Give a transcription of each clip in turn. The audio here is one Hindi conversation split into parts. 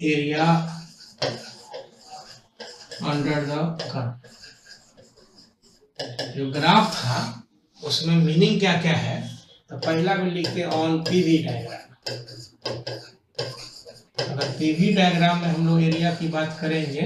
Area under the curve. जो ग्राफ था उसमें मीनिंग क्या क्या है, तो पहला में लिखते हैं ऑन पीवी डायग्राम। अगर पीवी डायग्राम में हम लोग एरिया की बात करेंगे,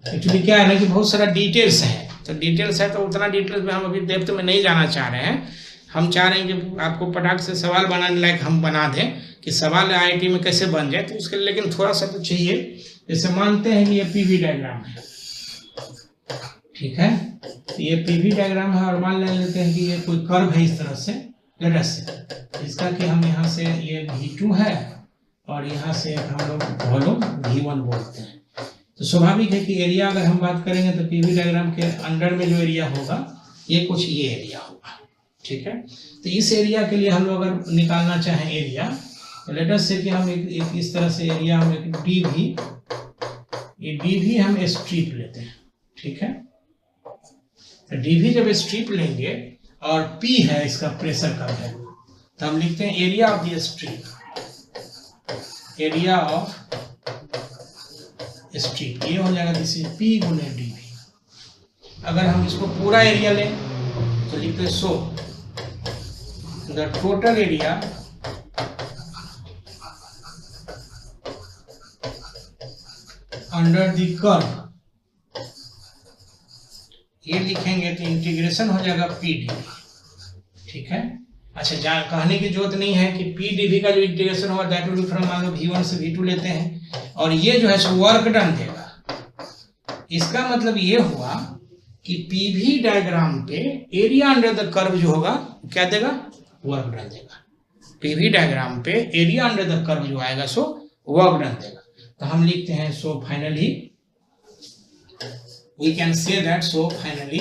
एक्चुअली क्या है ना कि बहुत सारा डिटेल्स है, तो डिटेल्स है तो उतना डिटेल्स में हम अभी डेप्थ में नहीं जाना चाह रहे हैं। हम चाह रहे हैं कि आपको पटाख से सवाल बनाने लायक हम बना दें कि सवाल आईआईटी में कैसे बन जाए, तो उसके लिए लेकिन थोड़ा सा तो चाहिए। जैसे मानते हैं कि ये पीवी डायग्राम है, ठीक है, तो ये पीवी डायग्राम है और मान लेते हैं कि ये कोई कर्व है इस तरह से, लेटर से इसका कि हम यहाँ से ये V2 है और यहाँ से हम लोग वॉल्यूम V1 बोलते हैं। तो स्वाभाविक है कि एरिया अगर हम बात करेंगे तो पीवी डायग्राम के अंडर में जो एरिया होगा ये कुछ ये एरिया होगा, ठीक है। तो इस एरिया के लिए हम लोग अगर निकालना चाहें एरिया, तो लेट अस से कि हम एक इस तरह से एरिया हम एक डीवी, ये डीवी हम स्ट्रिप लेते हैं, ठीक है। तो डीवी जब स्ट्रिप लेंगे और पी है इसका प्रेशर का वैल्यू, तो हम लिखते हैं area of the strip, area of strip, ये हो जाएगा दिस इज पी गुने डीवी। अगर हम इसको पूरा एरिया लें तो लिखते हैं सो the total area under the curve, ये लिखेंगे तो इंटीग्रेशन हो जाएगा पी डीवी, ठीक है। अच्छा, कहने की जरूरत नहीं है कि पी डीवी का जो इंटीग्रेशन होगा दैट विल बी फ्रॉम, मान लो V1 से V2 लेते हैं और ये जो है सो वर्क डन देगा। इसका मतलब ये हुआ कि पीवी डायग्राम पे एरिया अंडर द कर्व जो होगा क्या देगा, वर्क डन देगा। पीवी डायग्राम पे एरिया अंडर द कर्व जो आएगा सो वर्क डन देगा। तो हम लिखते हैं so finally we can say that, so finally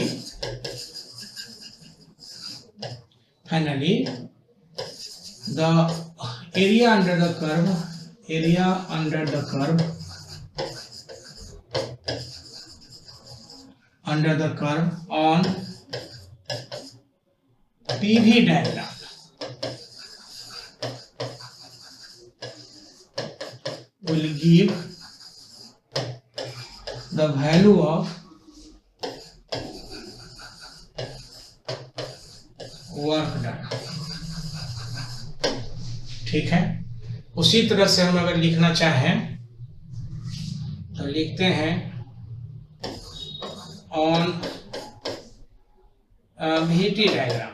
the area under the curve, area under the curve, under the curve on PV diagram will give the value of work done, ठीक है। उसी तरह से हम अगर लिखना चाहें तो लिखते हैं ऑन VT डायग्राम।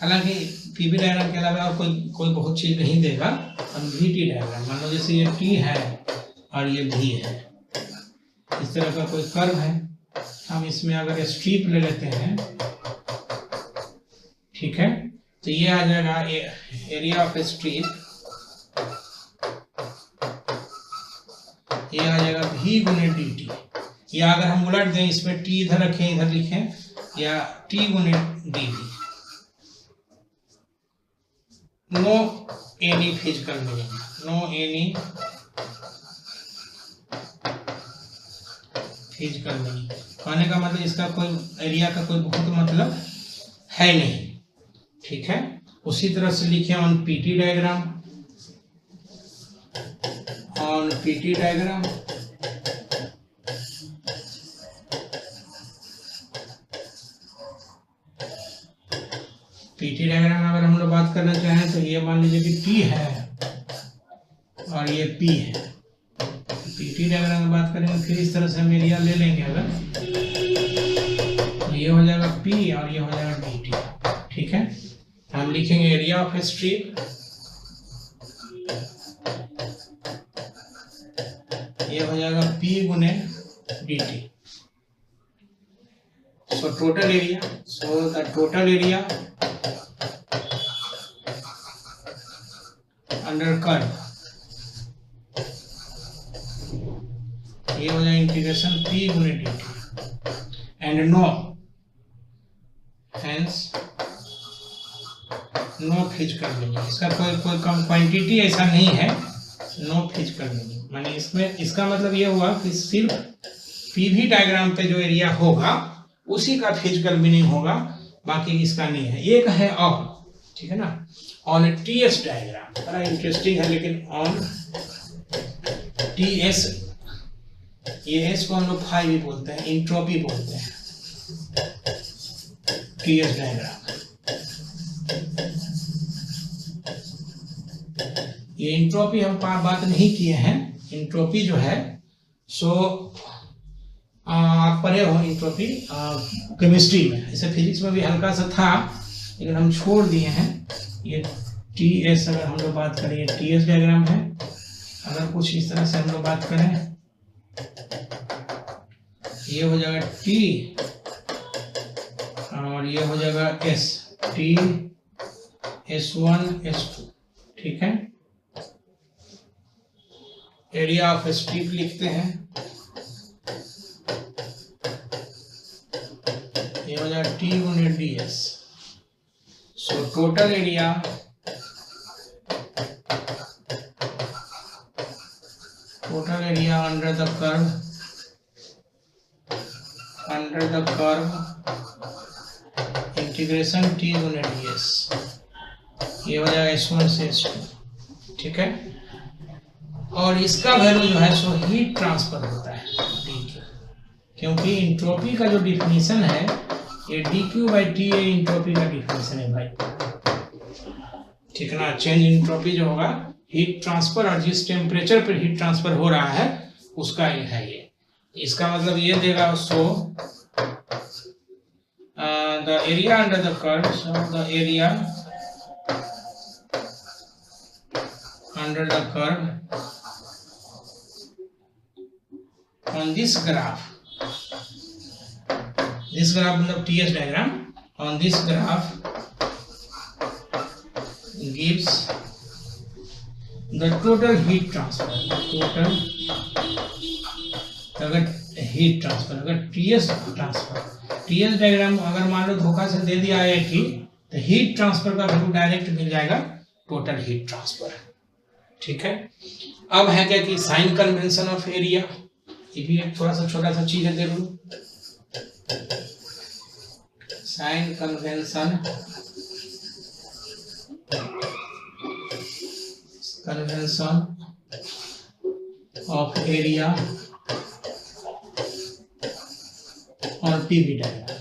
हालांकि पीवी डायग्राम के अलावा और कोई बहुत चीज नहीं देगा। हम VT डायग्राम, मान लो जैसे ये T है और ये V है, इस तरह का कोई कर्व है, हम इसमें अगर स्ट्रिप ले लेते हैं, ठीक है, तो ये आ जाएगा एरिया ऑफ स्ट्रिप, ये आ जाएगा V गुने dt, या अगर हम उलट दें इसमें T इधर रखें इधर लिखें, या T गुने dv। No any physical meaning, no any physical meaning, कहने का मतलब इसका कोई एरिया का कोई बहुत मतलब है नहीं, ठीक है। उसी तरह से लिखे on PT diagram, on PT diagram PT diagram में अगर हम लोग बात करना चाहें तो ये मान लीजिए कि T है और ये P है। पीटी डायग्राम में बात करेंगे फिर इस तरह से हम एरिया ले लेंगे अगर, तो ये हो जाएगा P और ये हो जाएगा dt, ठीक है। हम लिखेंगे एरिया ऑफ स्ट्रिप, ये हो जाएगा P गुने dt। So total area, so the total area under curve, ये हो जाए इंटीग्रेशन P गुने dt and no, hence no physical meaning. इसका कोई क्वांटिटी ऐसा नहीं है, नो फिजिकल मीनिंग, माने इसमें इसका मतलब ये हुआ कि सिर्फ पीवी डायग्राम पे जो एरिया होगा उसी का फिजिकल मीनिंग होगा, बाकी इसका नहीं है। एक है ऑल, ठीक है ना, ऑन टीएस डायग्राम, बड़ा इंटरेस्टिंग है। लेकिन ऑन टीएस, ये एस को हम लोग फाई भी बोलते हैं, इंट्रोपी बोलते हैं, टीएस डायग्राम। ये इंट्रोपी हम बात नहीं किए हैं। इंट्रोपी जो है सो पढ़े हो इंट्रोपी केमिस्ट्री में, ऐसे फिजिक्स में भी हल्का सा था लेकिन हम छोड़ दिए हैं। ये टी एस अगर हम लोग बात करें, ये टी एस डायग्राम है। अगर कुछ इस तरह से हम लोग बात करें, ये हो जाएगा टी और ये हो जाएगा एस, टी S1 S2, ठीक है। एरिया ऑफ स्ट्रिप लिखते हैं, ये हो जाएगा टी गुने D S. So total area under the curve integration T गुने डी एस, ये हो जाएगा S1 से S2, ठीक है। और इसका वैल्यू जो है सो हीट ट्रांसफर होता है dq, क्योंकि इंट्रोपी का जो डिफिनीशन है ये dq/T इंट्रोपी का डिफिनीशन है भाई, ठीक है ना। चेंज इंट्रोपी जो होगा हीट ट्रांसफर, और जिस टेम्परेचर पर हीट ट्रांसफर हो रहा है उसका ये है। ये इसका मतलब ये देगा, so the area under the curve, so the area under the curve on this graph मतलब TS diagram, on this graph gives the total heat transfer, अगर heat transfer, अगर TS डायग्राम अगर मान लो धोखा से दे दिया है कि, तो हीट ट्रांसफर का वैल्यू डायरेक्ट मिल जाएगा टोटल हीट ट्रांसफर, ठीक है। अब है क्या कि साइन कन्वेंशन ऑफ एरिया, ये भी एक थोड़ा सा छोटा सा चीज है, देख लो। साइन कन्वेंशन ऑफ एरिया और पीवी डायग्राम,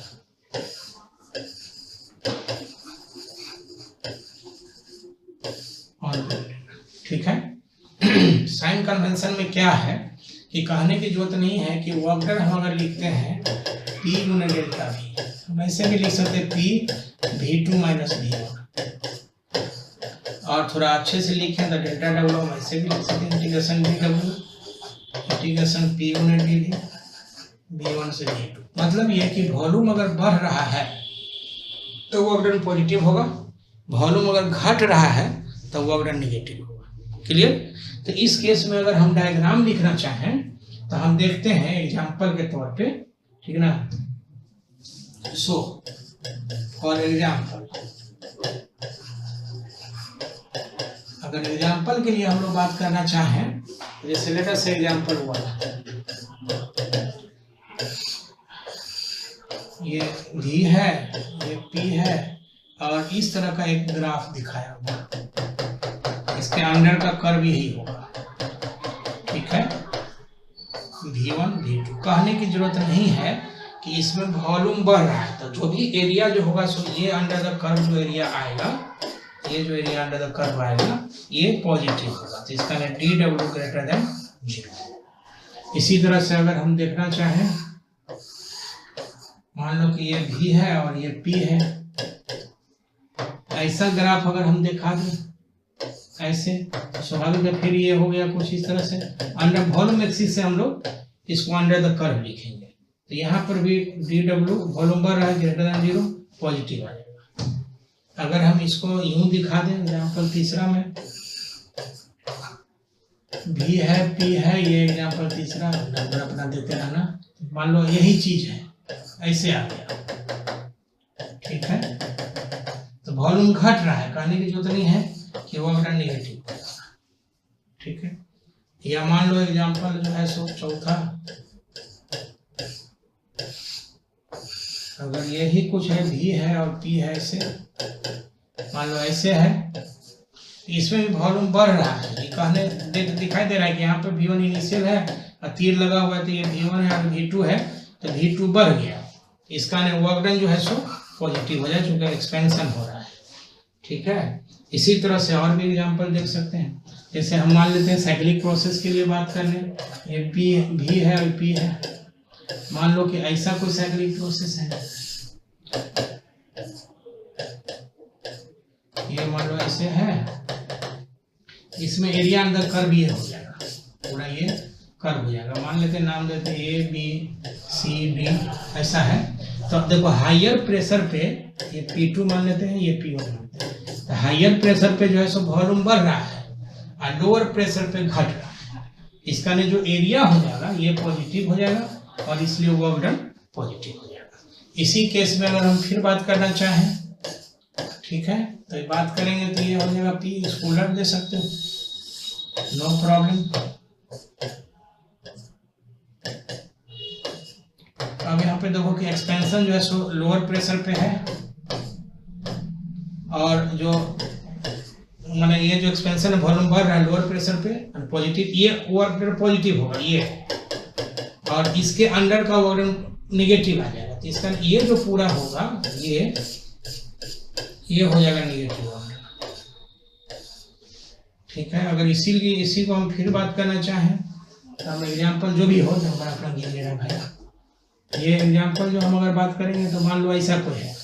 ठीक है। साइन कन्वेंशन में क्या है कि कहने की जरूरत नहीं है कि वर्क डन हम अगर लिखते हैं P गुना डेल्टा V, हम ऐसे भी लिख सकते हैं P V2 माइनस V1, और थोड़ा अच्छे से लिखें तो डेल्टा डब्ल्यू हम ऐसे भी लिख सकते हैं इंटीग्रेशन V इंटीग्रेशन P गुना डी V1 से V2। मतलब ये कि वॉल्यूम अगर बढ़ रहा है तो वर्क डन पॉजिटिव होगा, वॉल्यूम अगर घट रहा है तो वर्क डन निगेटिव होगा। क्लियर? तो इस केस में अगर हम डायग्राम लिखना चाहें तो हम देखते हैं एग्जांपल के तौर पे, ठीक है ना। सो फॉर एग्जांपल, अगर एग्जांपल के लिए हम लोग बात करना चाहें, जैसे लेट अस से एग्जांपल हुआ, ये V है, ये P है, और इस तरह का एक ग्राफ दिखाया हुआ, इसके अंडर का कर्व यही होगा, ठीक है। V1 V2 कहने की जरूरत नहीं है कि इसमें वॉल्यूम बढ़ रहा है, तो जो भी एरिया जो होगा सो ये अंडर द कर्व जो एरिया आएगा, ये जो एरिया अंडर द कर्व आएगा ये पॉजिटिव होगा, तो इसका dW ग्रेटर देन 0। इसी तरह से अगर हम देखना चाहें, मान लो कि ये V है और ये P है, ऐसा ग्राफ अगर हम दिखा दें ऐसे, स्वाभाविक है फिर ये हो गया कुछ इस तरह से। अंडर वॉल्यूम एक्सिस से हम लोग इसको अंडर द कर्व लिखेंगे, तो यहाँ पर भी dW वॉल्यूम बढ़ रहा है ग्रेटर देन 0, पॉजिटिव आ जाएगा। अगर हम इसको यूं दिखा दें, एग्जाम्पल तीसरा में V है P है, ये एग्जाम्पल तीसरा, नंबर अपना देते रहना। मान लो यही चीज है, ऐसे आ गया, ठीक है। तो वॉल्यूम घट रहा है, कहने की जरूरत नहीं है कि वो अगर नेगेटिव होगा, ठीक है। या मान लो एग्जांपल जो है सो चौथा, अगर यही कुछ है V है और P है ऐसे, मान लो ऐसे है, इसमें भी वॉल्यूम बढ़ रहा है। ये कहने दिखाई दे रहा है कि यहाँ पे V1 इनिशियल है और तीर लगा हुआ है, तो ये V1 है और V2 है, तो V2 बढ़ गया। इसका वर्क डन जो है सो पॉजिटिव हो जाए, चूंकि एक्सपेंशन हो रहा है। ठीक है, इसी तरह से और भी एग्जांपल देख सकते हैं। जैसे हम मान लेते हैं साइक्लिक प्रोसेस के लिए बात कर लें, ये V है और P है। मान लो कि ऐसा कोई साइक्लिक प्रोसेस है, ये मान लो ऐसे है, इसमें एरिया अंदर कर्व ये हो जाएगा, पूरा ये कर्व हो जाएगा। मान लेते हैं, नाम देते हैं ABCD, ऐसा है। तो अब देखो हायर प्रेशर पे ये P2 मान लेते हैं, ये P1 मानते हैं। तो हायर प्रेशर पे जो है सो वॉल्यूम बढ़ रहा है और लोअर प्रेशर पे घट रहा है। इसका जो एरिया हो जाएगा ये पॉजिटिव हो जाएगा और इसलिए वर्क डन पॉजिटिव हो जाएगा। इसी केस में अगर हम फिर बात करना चाहें, ठीक है, तो ये बात करेंगे तो ये हो जाएगा P, इसको उलट दे सकते हो, नो प्रॉब्लम। अब यहाँ पे देखो कि एक्सपेंशन जो है सो लोअर प्रेशर पे है और जो माने ये जो एक्सपेंशन है वॉल्यूम बढ़ रहा है लोअर प्रेशर पे और पॉजिटिव, ये वर्क पॉजिटिव होगा ये, और इसके अंडर का वर्क निगेटिव आ जाएगा। तो इसका ये जो पूरा होगा ये हो जाएगा निगेटिव वर्क। ठीक है, अगर इसीलिए इसी को हम फिर बात करना चाहें तो हम एग्जाम्पल जो भी हो, जो हमारा अपना गिर ले रहा भाई, ये एग्जाम्पल जो हम अगर बात करेंगे तो मान लो ऐसा कोई है,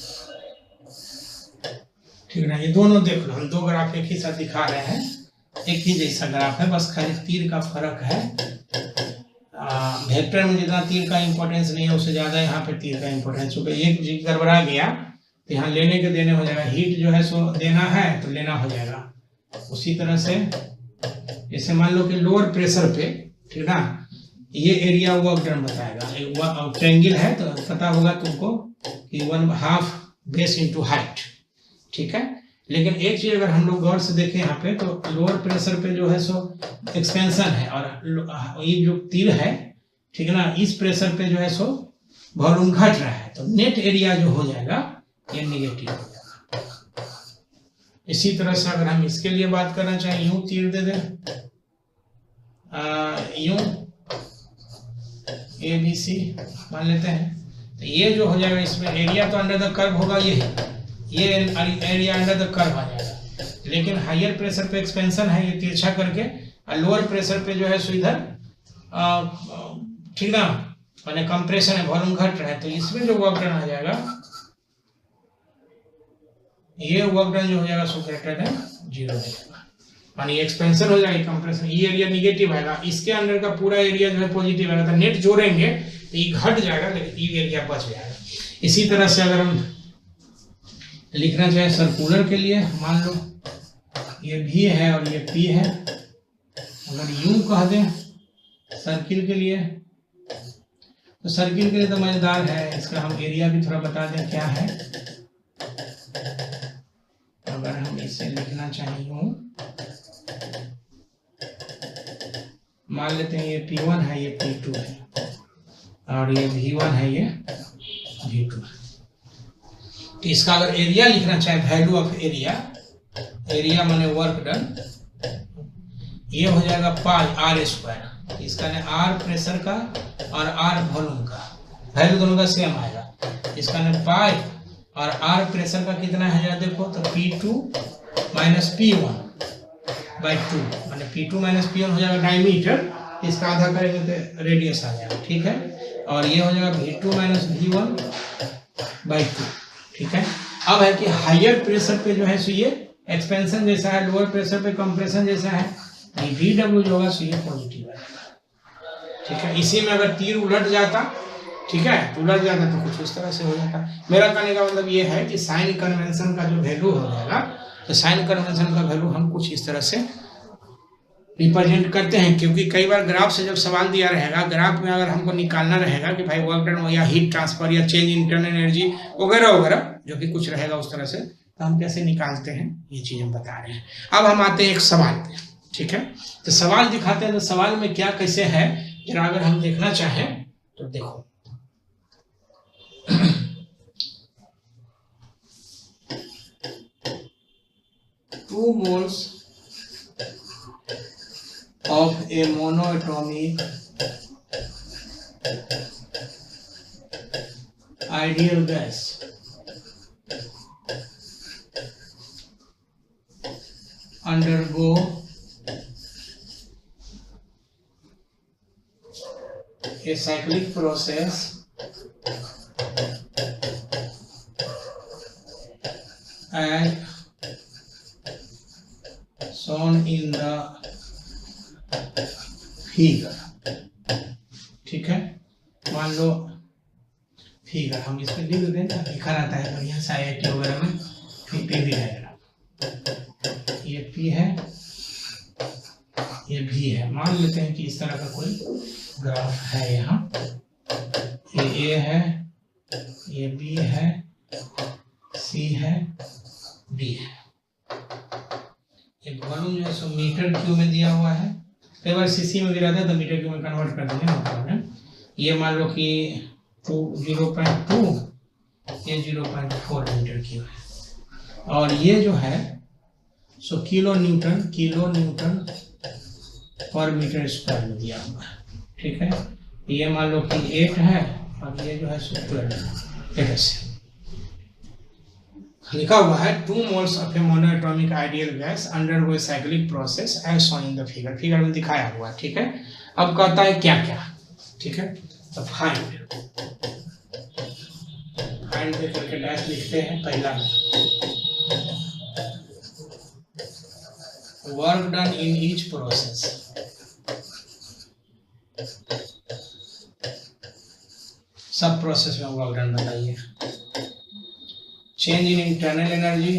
ठीक है ना। ये दोनों देख लो, हम दो ग्राफ एक ही साथ दिखा रहे हैं, एक ही जैसा ग्राफ है, बस खाली तीर का फर्क है। वेक्टर में जितना तीर का इंपॉर्टेंस नहीं है उससे ज्यादा यहाँ पे तीर का इंपॉर्टेंस, क्योंकि एक चीज गड़बड़ा गया तो यहाँ लेने के देने हो जाएगा। हीट जो है सो देना है तो लेना हो जाएगा। उसी तरह से जैसे मान लो कि लोअर प्रेशर पे, ठीक ना, ये एरिया वर्क डन बताएगा। ट्रायंगल है तो पता होगा तुमको कि 1/2 बेस इंटू हाइट, ठीक है। लेकिन एक चीज अगर हम लोग गौर से देखें यहाँ पे, तो लोअर प्रेशर पे जो है सो एक्सपेंशन है और ये जो तीर है, ठीक है ना, इस प्रेशर पे जो है सो वॉल्यूम घट रहा है, तो नेट एरिया जो हो जाएगा ये निगेटिव हो जाएगा। इसी तरह से अगर हम इसके लिए बात करना चाहें, यूं तीर दे दें, यूं ABC मान लेते हैं, तो ये जो हो जाएगा इसमें एरिया तो अंडर द कर्व होगा, ये एरिया अंडर द कर्व आ जाएगा। लेकिन हायर प्रेशर पे एक्सपेंशन है, ये तिरछा करके, और लोअर प्रेशर पे जो है सो इधर ठीक ना, माने कंप्रेशन है, वॉल्यूम घट रहा है, तो इसमें जो वर्क डन आ जाएगा, ये वर्क डन जो हो जाएगा सो ग्रेटर देन 0 हो जाएगा, माने एक्सपेंशन हो जाएगा, कंप्रेशन, ये एरिया निगेटिव आएगा, इसके अंदर का पूरा एरिया जो है पॉजिटिव आएगा। तो नेट जोड़ेंगे तो ये घट जाएगा लेकिन ये एरिया बच जाएगा। इसी तरह से अगर हम लिखना चाहे सर्कुलर के लिए, मान लो ये V है और ये P है, अगर यूं कह दें सर्किल के लिए, तो सर्किल के लिए तो मजेदार है, इसका हम एरिया भी थोड़ा बता दें क्या है। अगर हम इसे लिखना चाहें यूं, मान लेते हैं ये P1 है, ये P2 है और ये V1 है, ये V2 है। तो इसका अगर एरिया लिखना चाहे, वैल्यू ऑफ एरिया माने वर्क डन, ये हो जाएगा पाई R²। तो इसका ने R प्रेशर का और R वॉल्यूम का, वैल्यू दोनों का सेम आएगा। इसका ने पाई और R प्रेशर का कितना है देखो, तो P2 - P1/2, माने P2 - P1 हो जाएगा डायमीटर, इसका आधा करेंगे तो रेडियस आ जाएगा, ठीक है। और ये हो जाएगा V2 - V1/2, ठीक है। अब है कि हायर प्रेशर पे जो है सो ये एक्सपेंशन जैसा है, लोअर प्रेशर पे कंप्रेशन जैसा है, VW जो होगा सो ये पॉजिटिव आएगा, ठीक है। इसी में अगर तीर उलट जाता, ठीक है, उलट जाता तो कुछ इस तरह से हो जाता। मेरा कहने का मतलब ये है कि साइन कन्वेंशन का जो वैल्यू हो जाएगा, तो साइन कन्वेंशन का वैल्यू हम कुछ इस तरह से रिप्रेजेंट करते हैं, क्योंकि कई बार ग्राफ से जब सवाल दिया रहेगा, ग्राफ में अगर हमको निकालना रहेगा कि भाई वर्क डन या हीट ट्रांसफर या चेंज इंटरनल एनर्जी वगैरह वगैरह जो भी कुछ रहेगा उस तरह से, तो हम कैसे निकालते हैं ये चीज हम बता रहे हैं। अब हम आते हैं एक सवाल पे, ठीक है। तो सवाल दिखाते हैं, तो सवाल में क्या कैसे है जरा अगर हम देखना चाहें तो देखो। 2 moles of a monoatomic ideal gas undergo a cyclic process as shown in the figure। ठीक है, मान लो फिगर हम इसमें लिख दें ना, लिखा रहता है बढ़िया सा IIT वगैरह में पीवी डायग्राम। ये पी है, ये भी है। मान लेते हैं कि इस तरह का कोई ग्राफ है, यहाँ ये ए है, ये बी है, सी है, डी है। ये वॉल्यूम जो है सो मीटर क्यूब में दिया हुआ है, कई बार सीसी में भी रहता है तो मीटर क्यूब में कन्वर्ट कर देंगे, नो प्रॉब्लम। ये मान लो कि 0.2, ये 0.4 मीटर क्यूब है, और ये जो है सो किलो न्यूटन पर मीटर स्क्वायर में दिया हुआ है। ठीक है, ये मान लो कि 8 है और ये जो है सो 12 ऐसे लिखा हुआ है। 2 moles of a monoatomic ideal gas undergo a cyclic process as shown in the figure। Figure में दिखाया हुआ है। ठीक है, अब कहता है क्या क्या। ठीक है, तो फाइंड दे करके डैश लिखते हैं। पहला work done in each process, सब प्रोसेस में वर्क डन बताइए। Change in internal energy,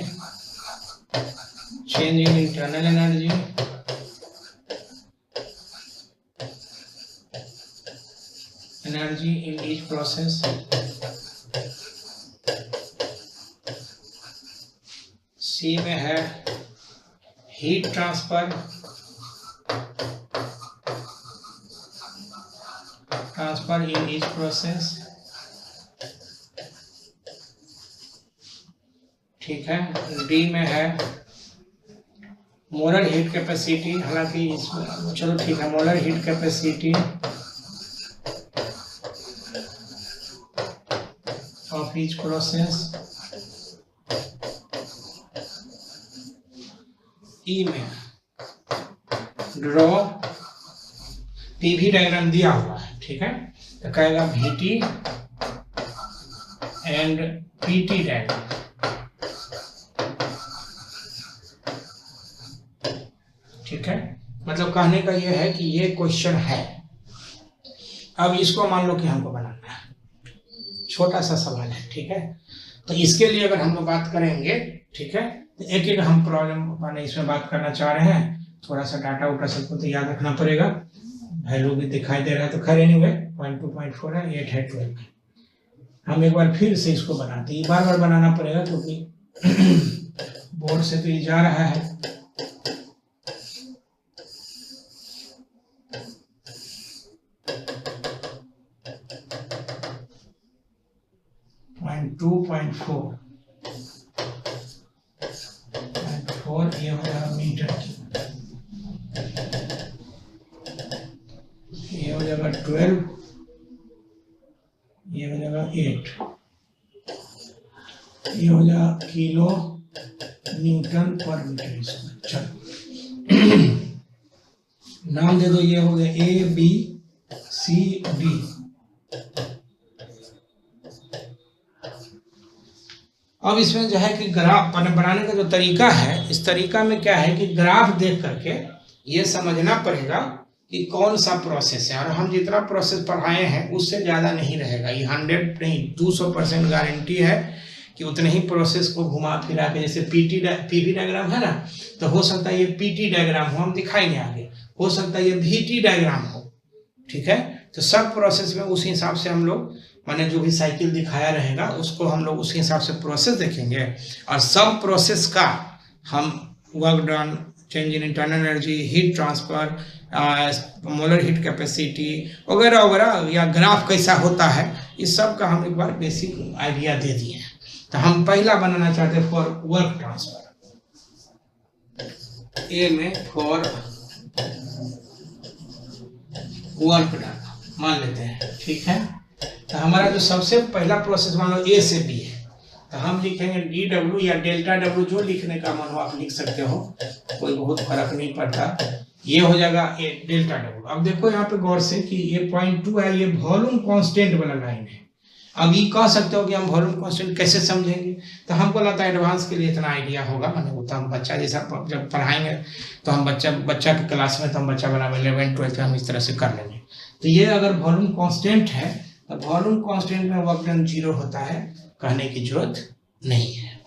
energy in each process. C में है heat transfer in each process. ठीक है, डी में है मोलर हीट कैपेसिटी, हालांकि इसमें चलो ठीक है, molar heat capacity of each process. E में ड्रॉ पीवी डायग्राम दिया हुआ है। ठीक है, तो कहेगा VT एंड PT डायग्राम। ठीक है, मतलब कहने का यह है कि ये क्वेश्चन है। अब इसको मान लो कि हमको बनाना है, छोटा सा सवाल है। ठीक है, तो इसके लिए अगर हम लोग बात करेंगे, ठीक है, तो एक एक हम प्रॉब्लम माने इसमें बात करना चाह रहे हैं। थोड़ा सा डाटा उटा सबको तो याद रखना पड़ेगा। वैल्यू भी दिखाई दे रहा है, तो खैर एनीवे 0.2 0.4 है, 8 है, 12 है। हम एक बार फिर से इसको बनाते हैं, बार बार बनाना पड़ेगा क्योंकि बोर्ड से तो ये जा रहा है। ये हो जाएगा मीटर क्यूब, ये हो जाएगा 12, ये हो जाएगा 8, ये हो जाएगा किलो न्यूटन पर मीटर स्क्वायर। चलो नाम दे दो, ये हो गया A B C D। अब इसमें जो है कि ग्राफ बनाने का जो तरीका है, इस तरीका में क्या है कि ग्राफ देख करके ये समझना पड़ेगा कि कौन सा प्रोसेस है। और हम जितना प्रोसेस पढ़ाए हैं उससे ज़्यादा नहीं रहेगा, ये 100 नहीं 200% गारंटी है कि उतने ही प्रोसेस को घुमा फिरा के, जैसे पीवी डायग्राम है ना, तो हो सकता है ये PT डायग्राम हो, हम दिखाएंगे आगे, हो सकता है ये VT डायग्राम हो। ठीक है, तो सब प्रोसेस में उस हिसाब से हम लोग माने जो भी साइकिल दिखाया रहेगा उसको हम लोग उसी हिसाब से प्रोसेस देखेंगे, और सब प्रोसेस का हम work done, change in internal energy, heat transfer, molar heat capacity वगैरह वगैरह, या ग्राफ कैसा होता है, इस सब का हम एक बार बेसिक आइडिया दे दिए हैं। तो हम पहला बनाना चाहते हैं फॉर वर्क ट्रांसफर। ए में फॉर वर्क डन मान लेते हैं, ठीक है। तो हमारा जो सबसे पहला प्रोसेस मान लो ए से बी है, तो हम लिखेंगे डी डब्ल्यू या डेल्टा डब्ल्यू, जो लिखने का मन हो आप लिख सकते हो, कोई बहुत फर्क नहीं पड़ता। ये हो जाएगा ए डेल्टा डब्ल्यू। अब देखो यहाँ पे गौर से कि ये 0.2 है, ये वॉल्यूम कांस्टेंट वाला लाइन है। अब ये कह सकते हो कि हम वॉल्यूम कांस्टेंट कैसे समझेंगे, तो हमको लगता है एडवांस के लिए इतना आइडिया होगा, मैंने वो तो हम बच्चा जैसा जब पढ़ाएंगे तो हम बच्चा के क्लास में तो हम बच्चा बना 11 12 हम इस तरह से कर लेंगे। तो ये अगर वॉल्यूम कांस्टेंट है तो वॉल्यूम कांस्टेंट में वर्क डन 0 होता है, कहने की जरूरत नहीं है।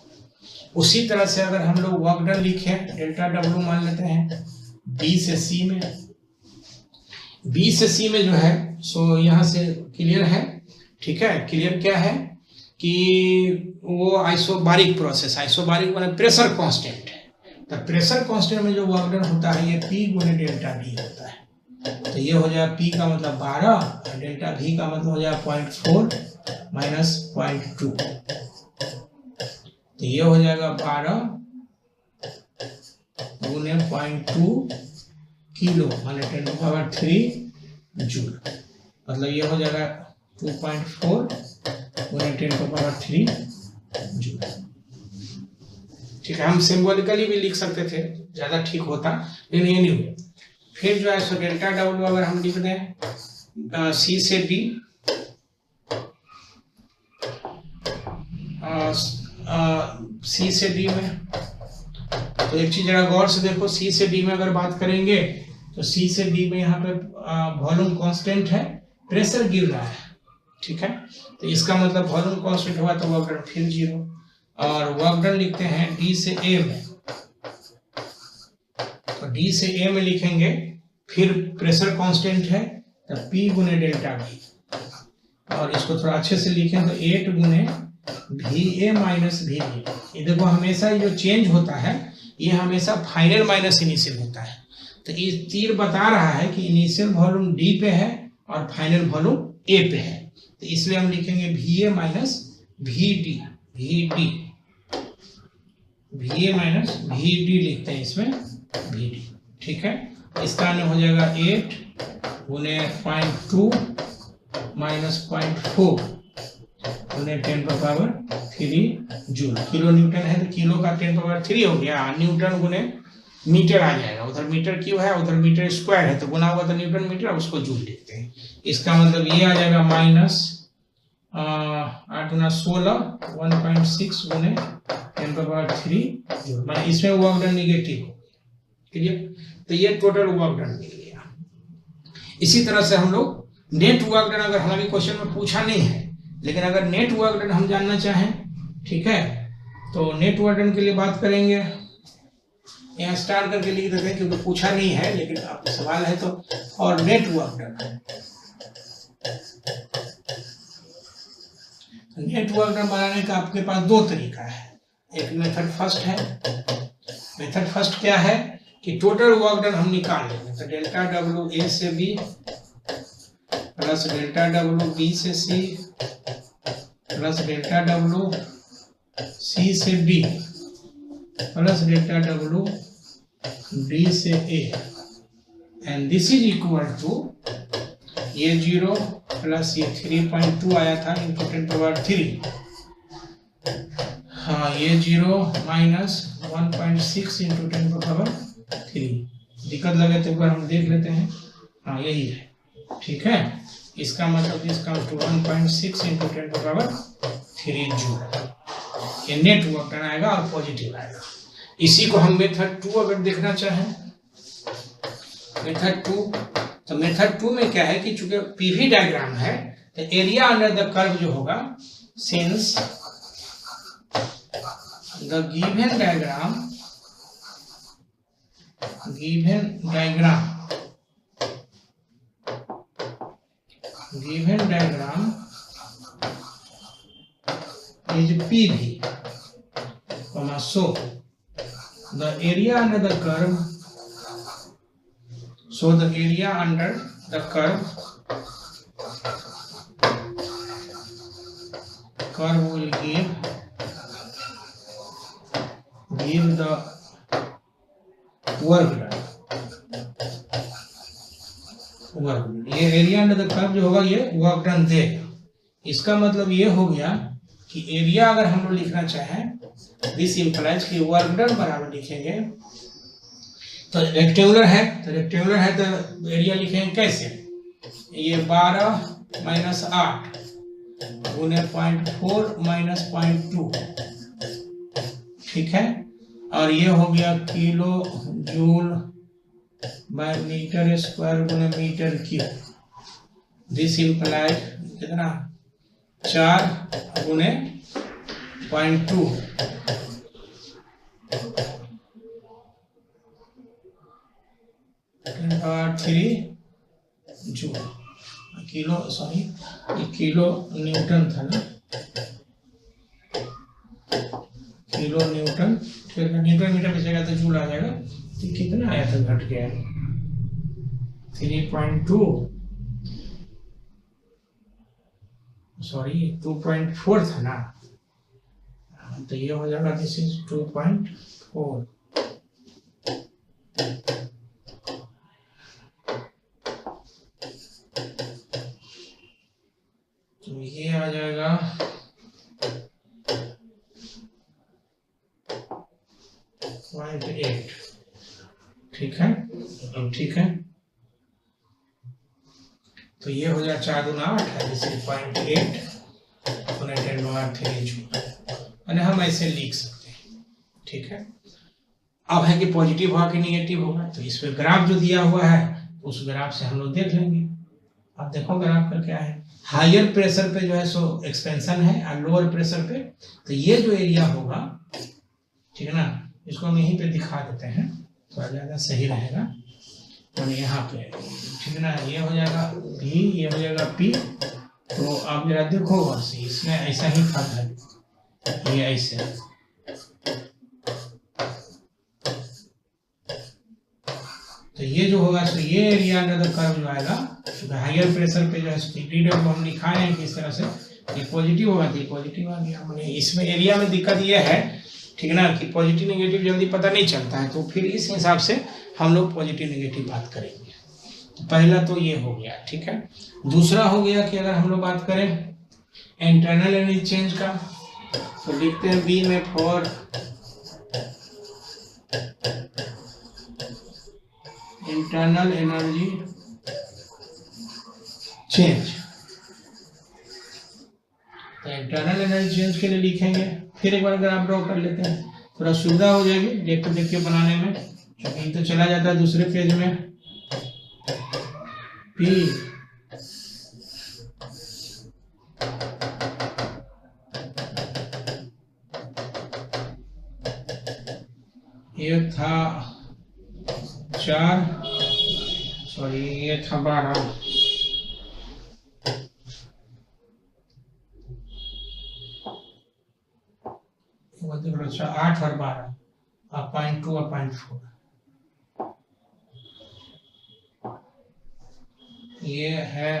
उसी तरह से अगर हम लोग वर्क डन लिखें डेल्टा डब्ल्यू मान लेते हैं बी से सी में, बी से सी में जो है सो यहाँ से क्लियर है, ठीक है। क्लियर क्या है कि वो आइसोबारिक प्रोसेस, आइसोबारिक माने प्रेशर कांस्टेंट है, तो प्रेशर कांस्टेंट में जो वर्क डन होता है ये P गुने डेल्टा V होता है। तो ये हो जाएगा P का मतलब 12 और डेल्टा V का मतलब हो जाएगा 0.4 माइनस 0.2, तो ये हो जाएगा 12 गुने 0.2 किलो माने 10⁻³ जूल, मतलब ये हो जाएगा 2.4 गुने 10⁻³ जूल, ठीक है। हम सिंबॉलिकली भी लिख सकते थे, ज्यादा ठीक होता, लेकिन ये नहीं हुआ। फिर जो है सो डेल्टा डब्ल्यू अगर हम लिख दें सी से डी, सी से डी में, तो एक चीज जरा गौर से देखो, सी से डी में अगर बात करेंगे तो सी से डी में यहाँ पे वॉल्यूम कांस्टेंट है, प्रेशर गिर रहा है, ठीक है। तो इसका मतलब वॉल्यूम कांस्टेंट हुआ तो वर्क डन फिर 0, और वर्क डन लिखते हैं डी से ए में, तो डी से ए में लिखेंगे, फिर प्रेशर कांस्टेंट है तो P गुने डेल्टा V, और इसको थोड़ा अच्छे से लिखें तो 8 गुने VA माइनस VB। ये देखो हमेशा जो चेंज होता है ये हमेशा फाइनल माइनस इनिशियल होता है, तो ये तीर बता रहा है कि इनिशियल वॉल्यूम D पे है और फाइनल वॉल्यूम A पे है, तो इसलिए हम लिखेंगे VA minus VD, VA minus VD लिखते हैं इसमें VD, ठीक है। इसका आने हो जाएगा 8 गुने 0.2 माइनस 0.4 गुने 10⁻³ जूल। किलो न्यूटन है तो किलो का 10⁻³ हो गया, न्यूटन गुने मीटर आ जाएगा, उधर मीटर क्यों है, उधर मीटर स्क्वायर है, तो गुना हुआ तो न्यूटन मीटर, उसको जूल लिखते हैं। इसका मतलब ये आ जाएगा माइनस 8 गुना 16 1.6 गुने 10⁻³ जूल, मतलब इसमें वर्क डन निगेटिव, क्लियर। तो ये टोटल वर्क डन मिल गया। इसी तरह से हम लोग नेट वर्क डन, अगर हमारे क्वेश्चन में पूछा नहीं है, लेकिन अगर नेट वर्क डन हम जानना चाहें, ठीक है, तो नेट वर्क डन के लिए बात करेंगे, यहाँ स्टार करके लिख देते हैं क्योंकि पूछा नहीं है, लेकिन आपको सवाल है तो। और net work done, net work done बनाने का आपके पास 2 तरीका है। एक मेथड फर्स्ट है, मेथड फर्स्ट क्या है कि टोटल वर्क डन हम निकाल लेंगे, तो डेल्टा डब्ल्यू ए से B plus delta W B से C plus delta W C से D plus delta W D से A, and this is equal to ये 0 प्लस ये 3.2 आया था इंटू 10⁻³, हाँ ये 0 माइनस 1.6 इंटू 10⁻³ दिक्कत लगे तो एक बार हम देख लेते हैं, हाँ यही है, ठीक है। इसका मतलब इसका 1.6 इंटू 10⁻³ जूल, ये नेट वर्क डन आएगा और पॉजिटिव आएगा। इसी को हम मेथड 2 अगर देखना चाहें, मेथड 2, तो मेथड 2 में क्या है कि चूंकि पीवी डायग्राम है तो एरिया अंडर द कर्व जो होगा, since the given diagram is PV, so the area under the curve, so the area under the curve will give the work done. ये एरिया अंडर द कर्व जो होगा ये वर्क डन देगा। इसका मतलब ये हो गया कि एरिया अगर हम लोग लिखना चाहें, दिस इंप्लाइज कि वर्क डन बराबर लिखेंगे, तो रेक्टेंगुलर है तो एरिया लिखेंगे कैसे, ये 12 माइनस 8 गुने 0.4 माइनस 0.2, ठीक है। और ये हो गया kilo joule by metre square गुने मीटर क्यूब। दिस इंप्लाइज कितना 4 गुने 0.2 3 जूल किलो, सॉरी ये किलो न्यूटन था ना, किलो न्यूटन, ठीक है। न्यूटन मीटर में जगह तो जूल आ जाएगा। तो कितना आया था, घट गया 3.2, सॉरी 2.4 था ना, तो ये हो जाएगा दिस इज 2.4। तो ये आ जाएगा 0.8, ठीक है। ठीक है, तो ये हो जाए 4 दूना 8 है, दिस इज 0.8 गुने 10⁻³ जूल, और हम ऐसे लिख सकते हैं, ठीक है। अब है कि पॉजिटिव होगा कि निगेटिव होगा, तो इस पे ग्राफ जो दिया हुआ है उस ग्राफ से हम लोग देख लेंगे। अब देखो ग्राफ का क्या है, हायर प्रेशर पे जो है सो एक्सपेंशन है और लोअर प्रेशर पे, तो ये जो एरिया होगा, ठीक है ना, इसको हम यहीं पे दिखा देते हैं, थोड़ा ज्यादा सही रहेगा। और यहाँ पे ठीक है ना, ये हो जाएगा P, ये हो जाएगा P। तो आप जरा देखो बस, इसमें ऐसा ही था, ये ऐसे, तो ये जो होगा सो ये एरिया अंडर द कर्व जो आएगा, तो हायर प्रेशर पे जो है डी को हम दिखाए हैं किस तरह से, ये पॉजिटिव होगा तो ये पॉजिटिव आ गया। हमने इसमें एरिया में दिक्कत ये है, ठीक है ना, कि पॉजिटिव नेगेटिव जल्दी पता नहीं चलता है, तो फिर इस हिसाब से हम लोग पॉजिटिव नेगेटिव बात करेंगे। तो पहला तो ये हो गया, ठीक है। दूसरा हो गया कि अगर हम लोग बात करें इंटरनल एनर्जी चेंज का, तो लिखते हैं बी में फॉर इंटरनल एनर्जी चेंज। तो इंटरनल एनर्जी चेंज के लिए लिखेंगे, फिर एक बार ग्राफ ड्रॉ कर लेते हैं, थोड़ा सुविधा हो जाएगी देख के बनाने में, क्योंकि तो चला जाता है दूसरे पेज में। P ये था 4, सॉरी ये था 12, अच्छा 8 और 12, 0.2 और 0.4, ये है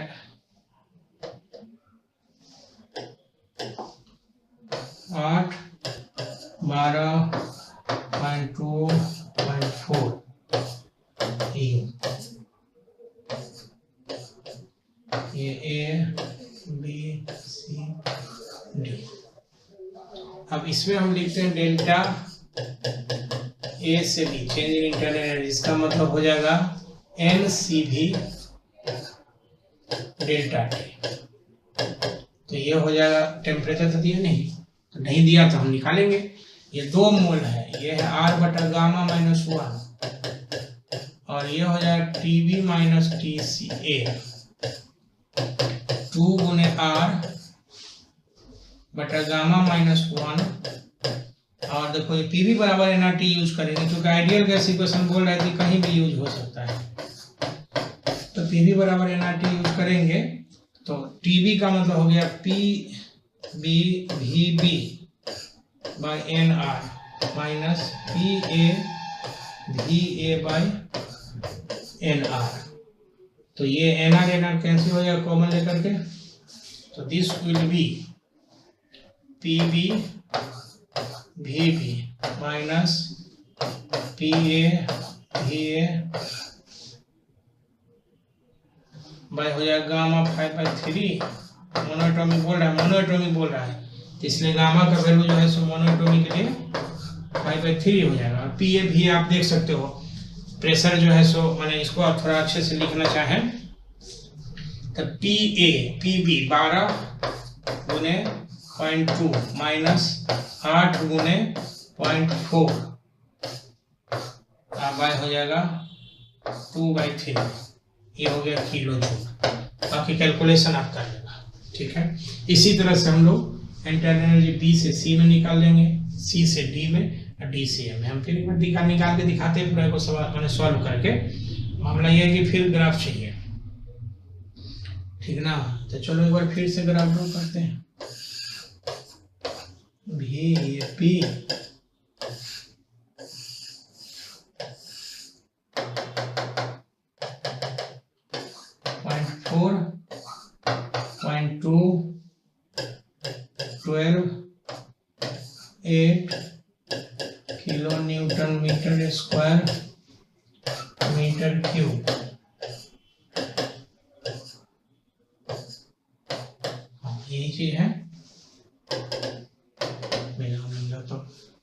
8, 12, 0.2, 0.4, ये A, B, C, D। अब इसमें हम लिखते हैं डेल्टा A से B, change in internal energy, इसका मतलब हो जाएगा NCV डेल्टा T। तो ये हो जाएगा, टेम्परेचर तो दिया नहीं, तो नहीं दिया तो हम निकालेंगे। ये 2 मोल है, ये है R बटा गामा माइनस 1, और ये हो जाएगा TB माइनस TCA 2 गुने R बटा गामा माइनस 1, और देखो ये PV बराबर nRT यूज करेंगे, क्योंकि आइडियल गैस इक्वेशन बोल रहा है कि कहीं भी यूज हो सकता है, तो PV बराबर nRT यूज करेंगे, तो TB का मतलब हो गया PBVB by NR minus PAVA by NR। तो ये NR कैंसिल हो जाएगा कॉमन लेकर के, तो this will be PBVB minus PAVA ये बाय हो जाएगा गामा 5/3। मोनोएटॉमिक बोल रहा है तो इसलिए गामा का वैल्यू जो है सो मोनोएटॉमिक के लिए 5/3 हो जाएगा। और पी ए भी आप देख सकते हो, प्रेशर जो है सो मैंने इसको आप थोड़ा अच्छे से लिखना चाहें तो पी ए पी बी 12 गुने 0.2 माइनस 8 गुने 0.4 बाय हो जाएगा 2/3। ये हो गया किलो जूल। बाकी कैलकुलेशन आप कर लेना, ठीक है। इसी तरह से हम लोग इंटरनल एनर्जी बी से सी में निकाल लेंगे, सी से डी में और डी से ए में। हम फिर एक बार निकाल के दिखाते हैं पूरा को सवाल मैंने सॉल्व करके। मामला ये है कि फिर ग्राफ चाहिए, ठीक ना। तो चलो एक बार फिर से ग्राफ ड्रॉ करते हैं। भी P .4 0.2 12 8 kilo newton metre square metre cube. यही चीज है। तो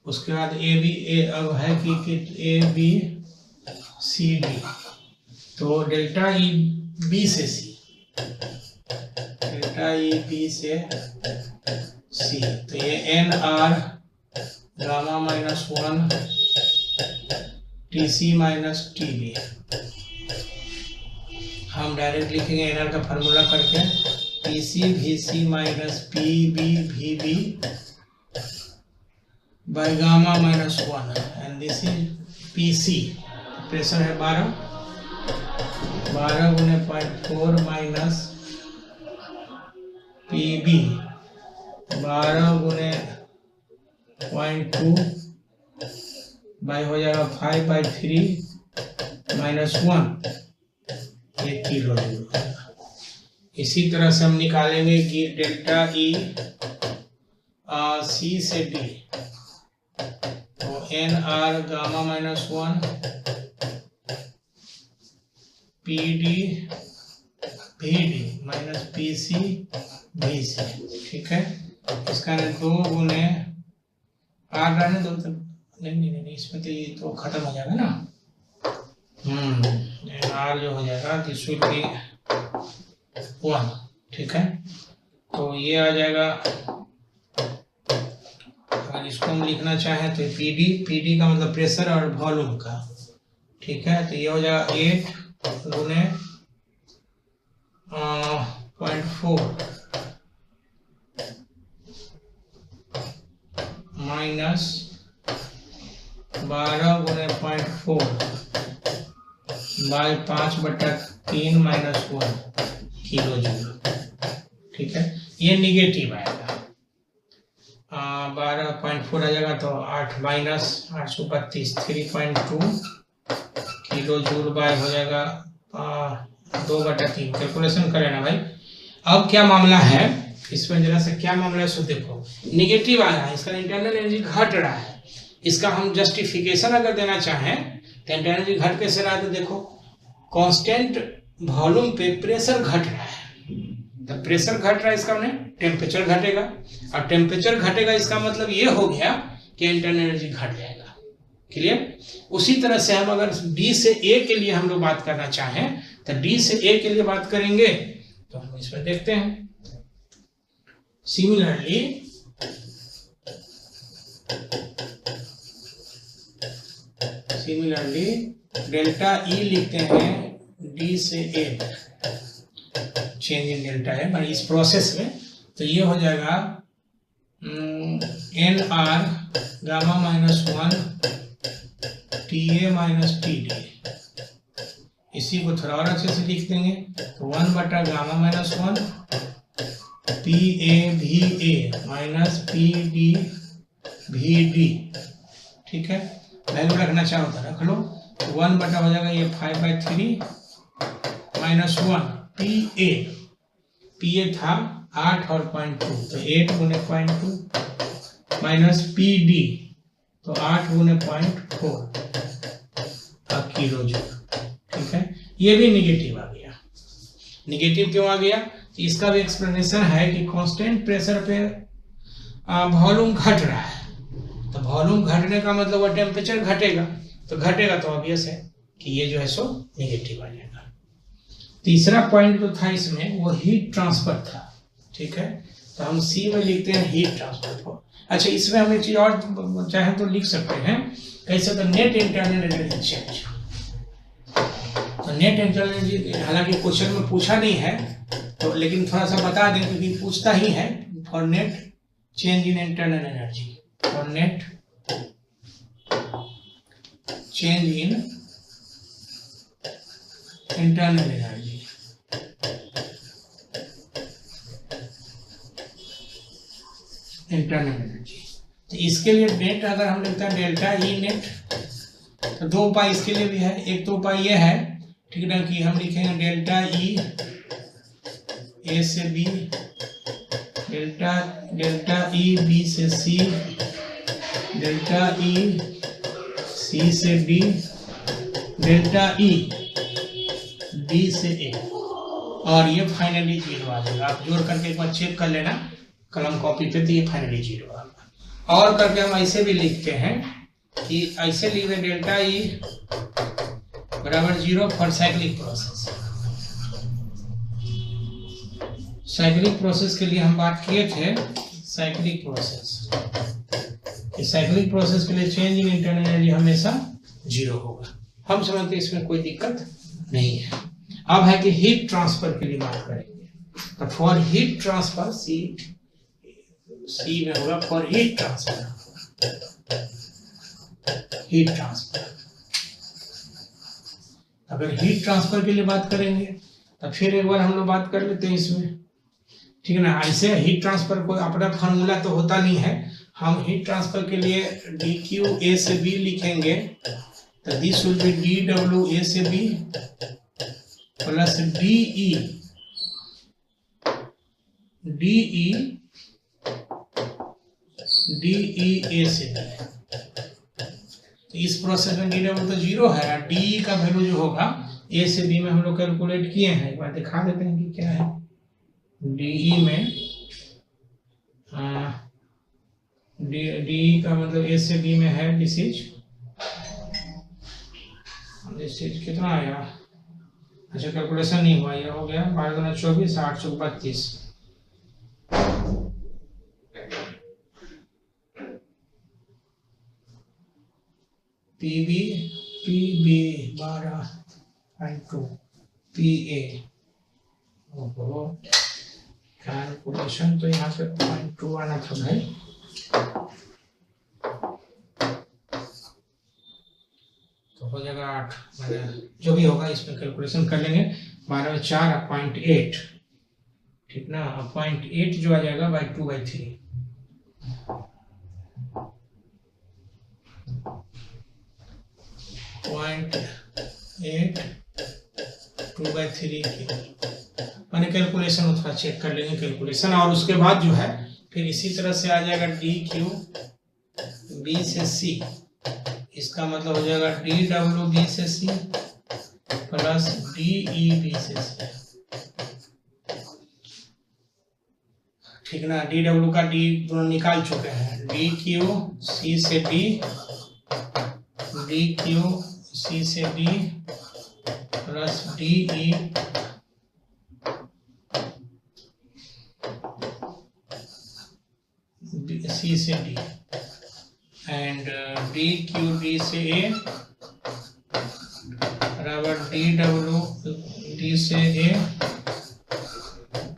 उसके बाद ए बी ए अब है कि ए बी सी डी, तो डेल्टा ई बी से सी, डेल्टा ई बी से सी, तो ये N R gamma -1 T C minus T B. हम डायरेक्ट लिखेंगे एन आर का फार्मूला करके P C V C minus P B V B by gamma -1 and this is P C. Pressure है 12 गुने 0.4 माइनस पी बी 12 गुने 0.2 बाय हो जाएगा 5/3 -1, ये किलो जूल। इसी तरह से हम निकालेंगे कि डेल्टा ई सी से डी, तो N R gamma -1 P D V D minus P C V C, ठीक है। इसका 2 गुने आर रहने दो, तो नहीं इसमें तो ये तो खत्म हो जाएगा ना। आर जो हो जाएगा दिस विल बी 1, ठीक है। तो ये आ जाएगा, अगर इसको हम लिखना चाहें तो पीडी का मतलब प्रेशर और वॉल्यूम का, ठीक है। तो ये हो जाएगा 8 गुने 0.4 माइनस 12 गुने 0.4 बाय 5/3 -1 किलो जूल, ठीक है। ये निगेटिव आएगा, 12.4 आ जाएगा तो 8 माइनस 832 3.2 किलो जूल बाय हो जाएगा 2/3। कैलकुलेशन करें ना भाई। अब क्या मामला है इसमें, जरा से क्या मामला है सो देखो। निगेटिव आ रहा है, इसका इंटरनल एनर्जी घट रहा है। इसका हम जस्टिफिकेशन अगर देना चाहें तो इंटरनल एनर्जी घट कैसे रहा है, तो देखो कांस्टेंट वॉल्यूम पे प्रेशर घट रहा है। तो प्रेशर घट रहा है इसका मतलब टेम्परेचर घटेगा, और टेम्परेचर घटेगा इसका मतलब ये हो गया कि इंटरनल एनर्जी घट जाएगा। क्लियर। उसी तरह से हम अगर डी से ए के लिए हम लोग बात करना चाहें तो डी से ए के लिए बात करेंगे, तो हम इसमें देखते हैं। सिमिलरली डेल्टा ई लिखते हैं डी से ए, चेंज इन डेल्टा है पर इस प्रोसेस में, तो ये हो जाएगा N R gamma -1 T A minus T D. इसी को थोड़ा और अच्छे से लिख देंगे तो 1/गामा -1 पी ए भी ए minus P D V D, ठीक है। वैल्यू रखना चाहो तो रख लो, तो 1 हो जाएगा ये 5/3 -1 पी ए था 8 और 0.2 तो 8 गुने 0.2 माइनस पी डी तो 8 गुने 0.4 0 0, ठीक है। ये भी निगेटिव आ गया। निगेटिव क्यों आ गया? तो इसका भी एक्सप्लेनेशन है कि कांस्टेंट प्रेशर पे वॉल्यूम घट रहा है, तो वॉल्यूम घटने का मतलब वो टेम्परेचर घटेगा, तो घटेगा तो ऑब्वियस है कि ये जो है सो निगेटिव आ जाएगा। तीसरा पॉइंट जो था इसमें वो हीट ट्रांसफर था, ठीक है। तो हम सी में लिखते हैं हीट ट्रांसफर को। अच्छा, इसमें हम एक चीज और चाहे तो लिख सकते हैं, कैसे? तो नेट इंटरनल एनर्जी चेंज। तो नेट इंटरनल एनर्जी हालांकि क्वेश्चन में पूछा नहीं है, तो लेकिन थोड़ा सा बता दें क्योंकि पूछता ही है। For net change in internal energy, for net change in internal energy, internal energy. तो इसके लिए नेट अगर हम लिखते हैं डेल्टा ई नेट, तो दो उपाय इसके लिए भी है। एक तो उपाय ये है, ठीक है, कि हम लिखेंगे डेल्टा ई ए से बी, डेल्टा ई बी से सी, डेल्टा ई सी से डी, डेल्टा ई बी से ए, और ये फाइनली 0 आ जाएगा। आप जोड़ करके एक बार चेक कर लेना कलम कॉपी पे, तो ये फाइनली 0 आ गया। और करके हम ऐसे भी लिखते हैं कि ऐसे लिख रहे डेल्टा ई बराबर 0 for cyclic process. Cyclic process के लिए हम बात किए थे, साइक्लिक प्रोसेस, साइक्लिक प्रोसेस के लिए चेंज इन इंटरनल एनर्जी हमेशा 0 होगा। हम समझते हैं इसमें कोई दिक्कत नहीं है। अब है कि हीट ट्रांसफर के लिए बात करेंगे, तो फॉर हीट ट्रांसफर सी में होगा for heat transfer, heat transfer. अगर हीट ट्रांसफर के लिए बात करेंगे तो फिर एक बार हम लोग बात कर लेते हैं इसमें, ठीक है ना। ऐसे हीट ट्रांसफर कोई अपना फार्मूला तो होता नहीं है। हम हीट ट्रांसफर के लिए डी क्यू ए से बी लिखेंगे, तो this will be D W A से बी प्लस डी ई ए से बी। तो इस प्रोसेस में डी डब्ल्यू तो 0 है, डी का वैल्यू जो होगा ए से बी में हम लोग कैलकुलेट किए हैं, एक बार दिखा देते हैं कि क्या है। डी में डी का मतलब ए से बी में है, दिस इज कितना आया? अच्छा, कैलकुलेशन नहीं हुआ, ये हो गया 12 गुना 24, 8 चौक 32। पीबी 12.2 पीए। ओहो, कैलकुलेशन तो यहाँ पे 0.2 आना था भाई। तो हो जाएगा 8, मैंने जो भी होगा इसमें कैलकुलेशन कर लेंगे। 12 में 4 0.8, ठीक ना। 0.8 जो आ जाएगा बाई 2/3, 0.8 2/3 की मैंने कैलकुलेशन थोड़ा चेक कर लेंगे कैलकुलेशन। और उसके बाद जो है फिर इसी तरह से आ जाएगा डी क्यू बी से सी, इसका मतलब हो जाएगा डी डब्ल्यू बी से C plus D E B से सी, ठीक ना। डी डब्ल्यू का डी दोनों निकाल चुके हैं, डी क्यू सी से डी, डी क्यू सी से डी प्लस डी ई सी से D, and D Q D से ए बराबर डी डब्ल्यू डी से ए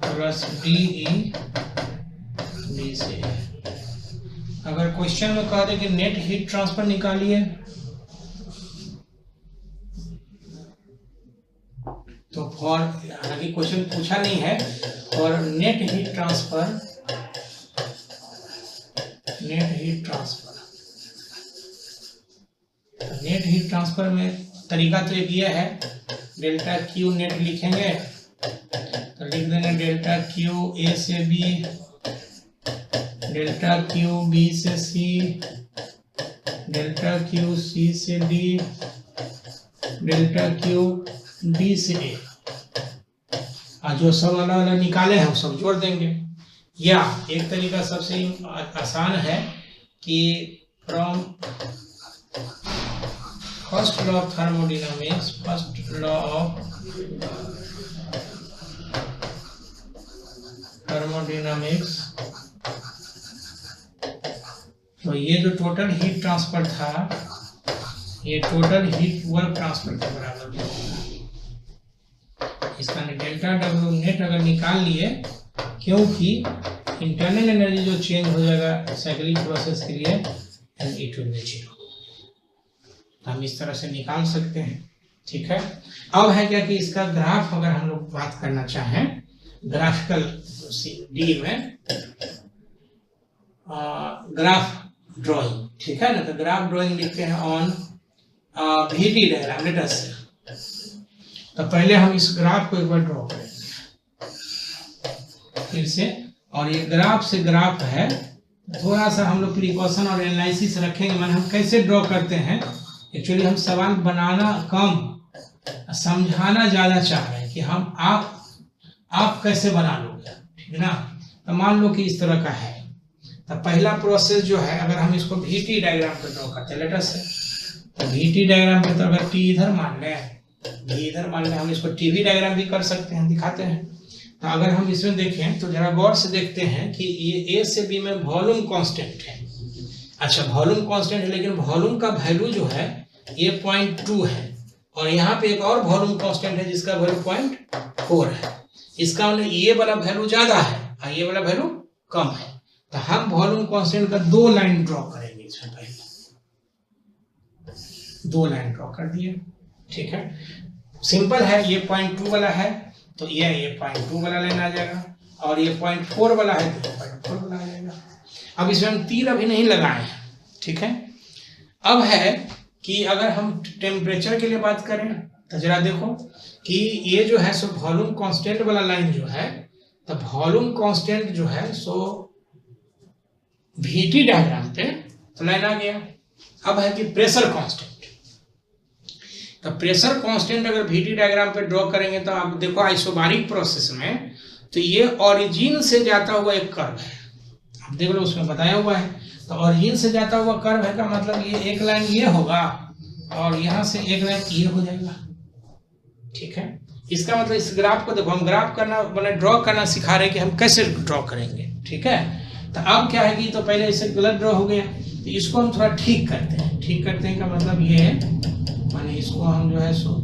प्लस डी ई डी से ए। अगर क्वेश्चन में कहा दे कि नेट हीट ट्रांसफर निकालिए, तो फॉर, हालांकि क्वेश्चन पूछा नहीं है, और net heat transfer, net heat transfer, net heat transfer में तरीका तो एक ये है, डेल्टा क्यू नेट लिखेंगे, तो लिख देंगे डेल्टा क्यू ए से बी, डेल्टा क्यू बी से सी, डेल्टा क्यू सी से डी, डेल्टा क्यू बी से ए, और जो सब अलग अलग निकाले हैं वो सब जोड़ देंगे। या एक तरीका सबसे आसान है कि from first law of thermodynamics, first law of thermodynamics, तो ये जो टोटल हीट ट्रांसफर था, ये टोटल हीट वर्क ट्रांसफर के बराबर है। इसका डेल्टा डब्ल्यू नेट अगर निकाल लिए, क्योंकि इंटरनल एनर्जी जो चेंज हो जाएगा साइक्लिक प्रोसेस के लिए, and it will be zero. हम इस तरह से निकाल सकते हैं, ठीक है। अब है क्या कि इसका ग्राफ अगर हम लोग बात करना चाहें, ग्राफिकल डी में ग्राफ ड्राइंग, ठीक है ना, तो ग्राफ ड्राइंग लिखते हैं on VT diagram let us. तो पहले हम इस ग्राफ को एक बार ड्रॉ करेंगे फिर से, और ये ग्राफ से ग्राफ है, थोड़ा सा हम लोग प्रिकॉशन और एनालिसिस रखेंगे। मैंने हम कैसे ड्रॉ करते हैं, एक्चुअली हम सवाल बनाना कम, समझाना ज्यादा चाह रहे हैं कि हम आप कैसे बना लोगे, ठीक है ना। तो मान लो कि इस तरह का है, तो पहला प्रोसेस जो है, अगर हम इसको VT डायग्राम पे ड्रॉ करते हैं लेट अस, तो VT डायग्राम पे तो अगर T इधर मान लें, V इधर मान लें, हम इसको TV डायग्राम भी कर सकते हैं, दिखाते हैं। तो अगर हम इसमें देखें तो जरा गौर से देखते हैं कि ये A से B में वॉल्यूम कांस्टेंट है। अच्छा, वॉल्यूम कांस्टेंट है, लेकिन वॉल्यूम का वैल्यू जो है ये 0.2 है, और यहाँ पे एक और वॉल्यूम कांस्टेंट है जिसका वैल्यू 0.4 है। इसका मतलब ये वाला वैल्यू ज्यादा है और ये वाला वैल्यू कम है। तो हम वॉल्यूम कांस्टेंट का 2 लाइन ड्रॉ करेंगे इसमें, पहले 2 लाइन ड्रॉ कर दिए, ठीक है। सिंपल है, ये 0.2 वाला है तो ये 0.2 वाला लाइन आ जाएगा, और ये 0.4 वाला है तो 0.4 वाला आ जाएगा। अब इसमें हम तीर अभी नहीं लगाए हैं, ठीक है। अब है कि अगर हम टेम्परेचर के लिए बात करें तो जरा देखो कि ये जो है सो वॉल्यूम कांस्टेंट वाला लाइन जो है, तो वॉल्यूम कांस्टेंट जो है सो VT डायग्राम पे तो लाइन आ गया। अब है कि प्रेशर कांस्टेंट, तो प्रेशर कांस्टेंट अगर VT डायग्राम पे ड्रॉ करेंगे तो आप देखो आइसोबारिक प्रोसेस में, तो ये ओरिजिन से जाता हुआ एक कर्व है, आप देख लो उसमें बताया हुआ है। तो ओरिजिन से जाता हुआ कर्व है का मतलब ये एक लाइन ये होगा और यहाँ से एक लाइन ये हो जाएगा, ठीक है। इसका मतलब इस ग्राफ को देखो, हम ग्राफ करना मैंने ड्रॉ करना सिखा रहे हैं कि हम कैसे ड्रॉ करेंगे, ठीक है। तो अब क्या है कि तो पहले इसे गलत ड्रॉ हो गया, तो इसको हम थोड़ा ठीक करते हैं। ठीक करते हैं का मतलब ये है, माने इसको हम जो है सो